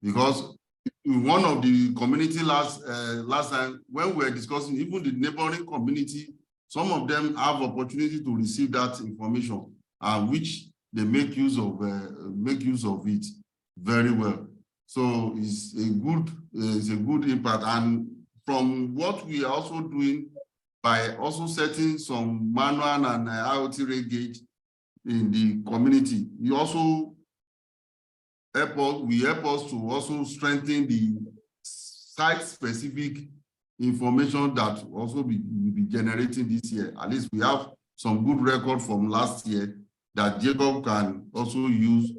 Because in one of the community last time when we were discussing, even the neighboring community, some of them have opportunity to receive that information, which they make use of it very well. So it's a good impact. And from what we are also doing by also setting some manual and IoT rate gauge in the community, we also help us to also strengthen the site-specific information that also will be generating this year. At least we have some good record from last year that Jacob can also use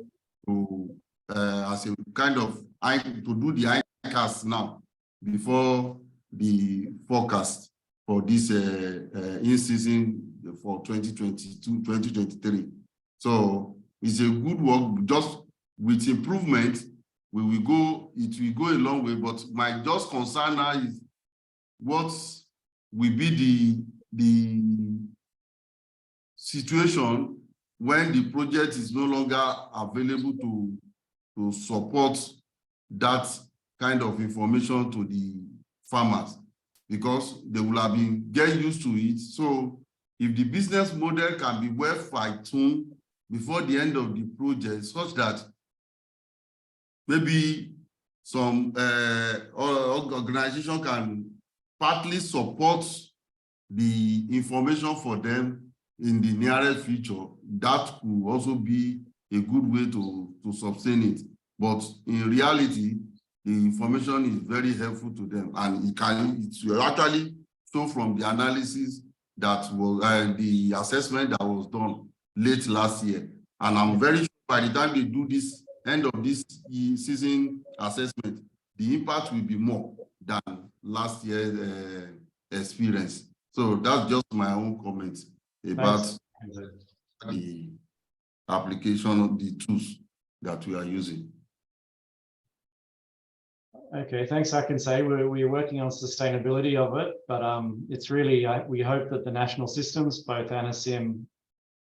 to as a kind of to do the ICAS now before the forecast for this in-season for 2022-2023. So it's a good work, just with improvement it will go a long way. But my just concern now is what will be the situation when the project is no longer available to support that kind of information to the farmers, because they will have been getting used to it. So if the business model can be well fine-tuned before the end of the project, such that maybe some organization can partly support the information for them in the nearest future, that could also be a good way to sustain it. But in reality, the information is very helpful to them, and it's actually so from the analysis that was the assessment that was done late last year. And I'm very sure by the time they do this end of this season assessment, the impact will be more than last year's experience. So that's just my own comment about the application of the tools that we are using. Okay, thanks. I can say we're working on sustainability of it, but it's really, we hope that the national systems, both ANACIM,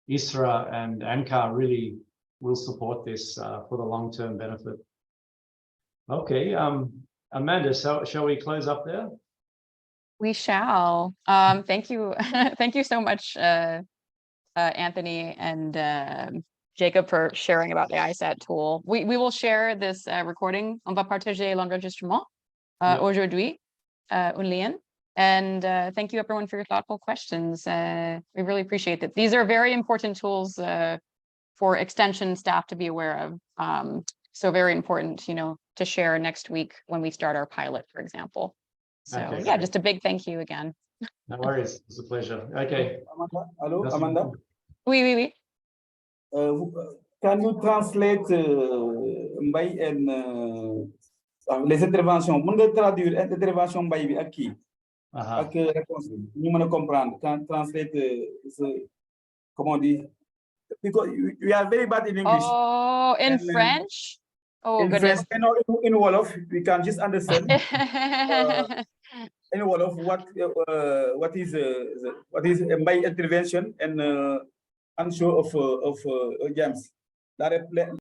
ISRA and ANCAR, really will support this for the long-term benefit. Okay, Amanda, so shall we close up there? We shall. Thank you. Thank you so much, Anthony and Jacob, for sharing about the iSAT tool. We will share this recording. On va partager l'enregistrement aujourd'hui, un lien. And thank you everyone for your thoughtful questions. We really appreciate it. These are very important tools for extension staff to be aware of. So very important, to share next week when we start our pilot, for example. So Okay, yeah, just a big thank you again. No worries, it's a pleasure. Okay. Amanda, hello, Amanda. Oui. Can you translate Mbaye and les interventions? Mën nga traduire intervention Mbaye bi ak kii? Ak réponse bi ñu mën a comprendre. Can translate comment on dit? Because we are very bad in English. Oh, in French? Oh, in goodness. French, in Wolof, we can just understand. In Wolof, what is Mbaye intervention and answer of James?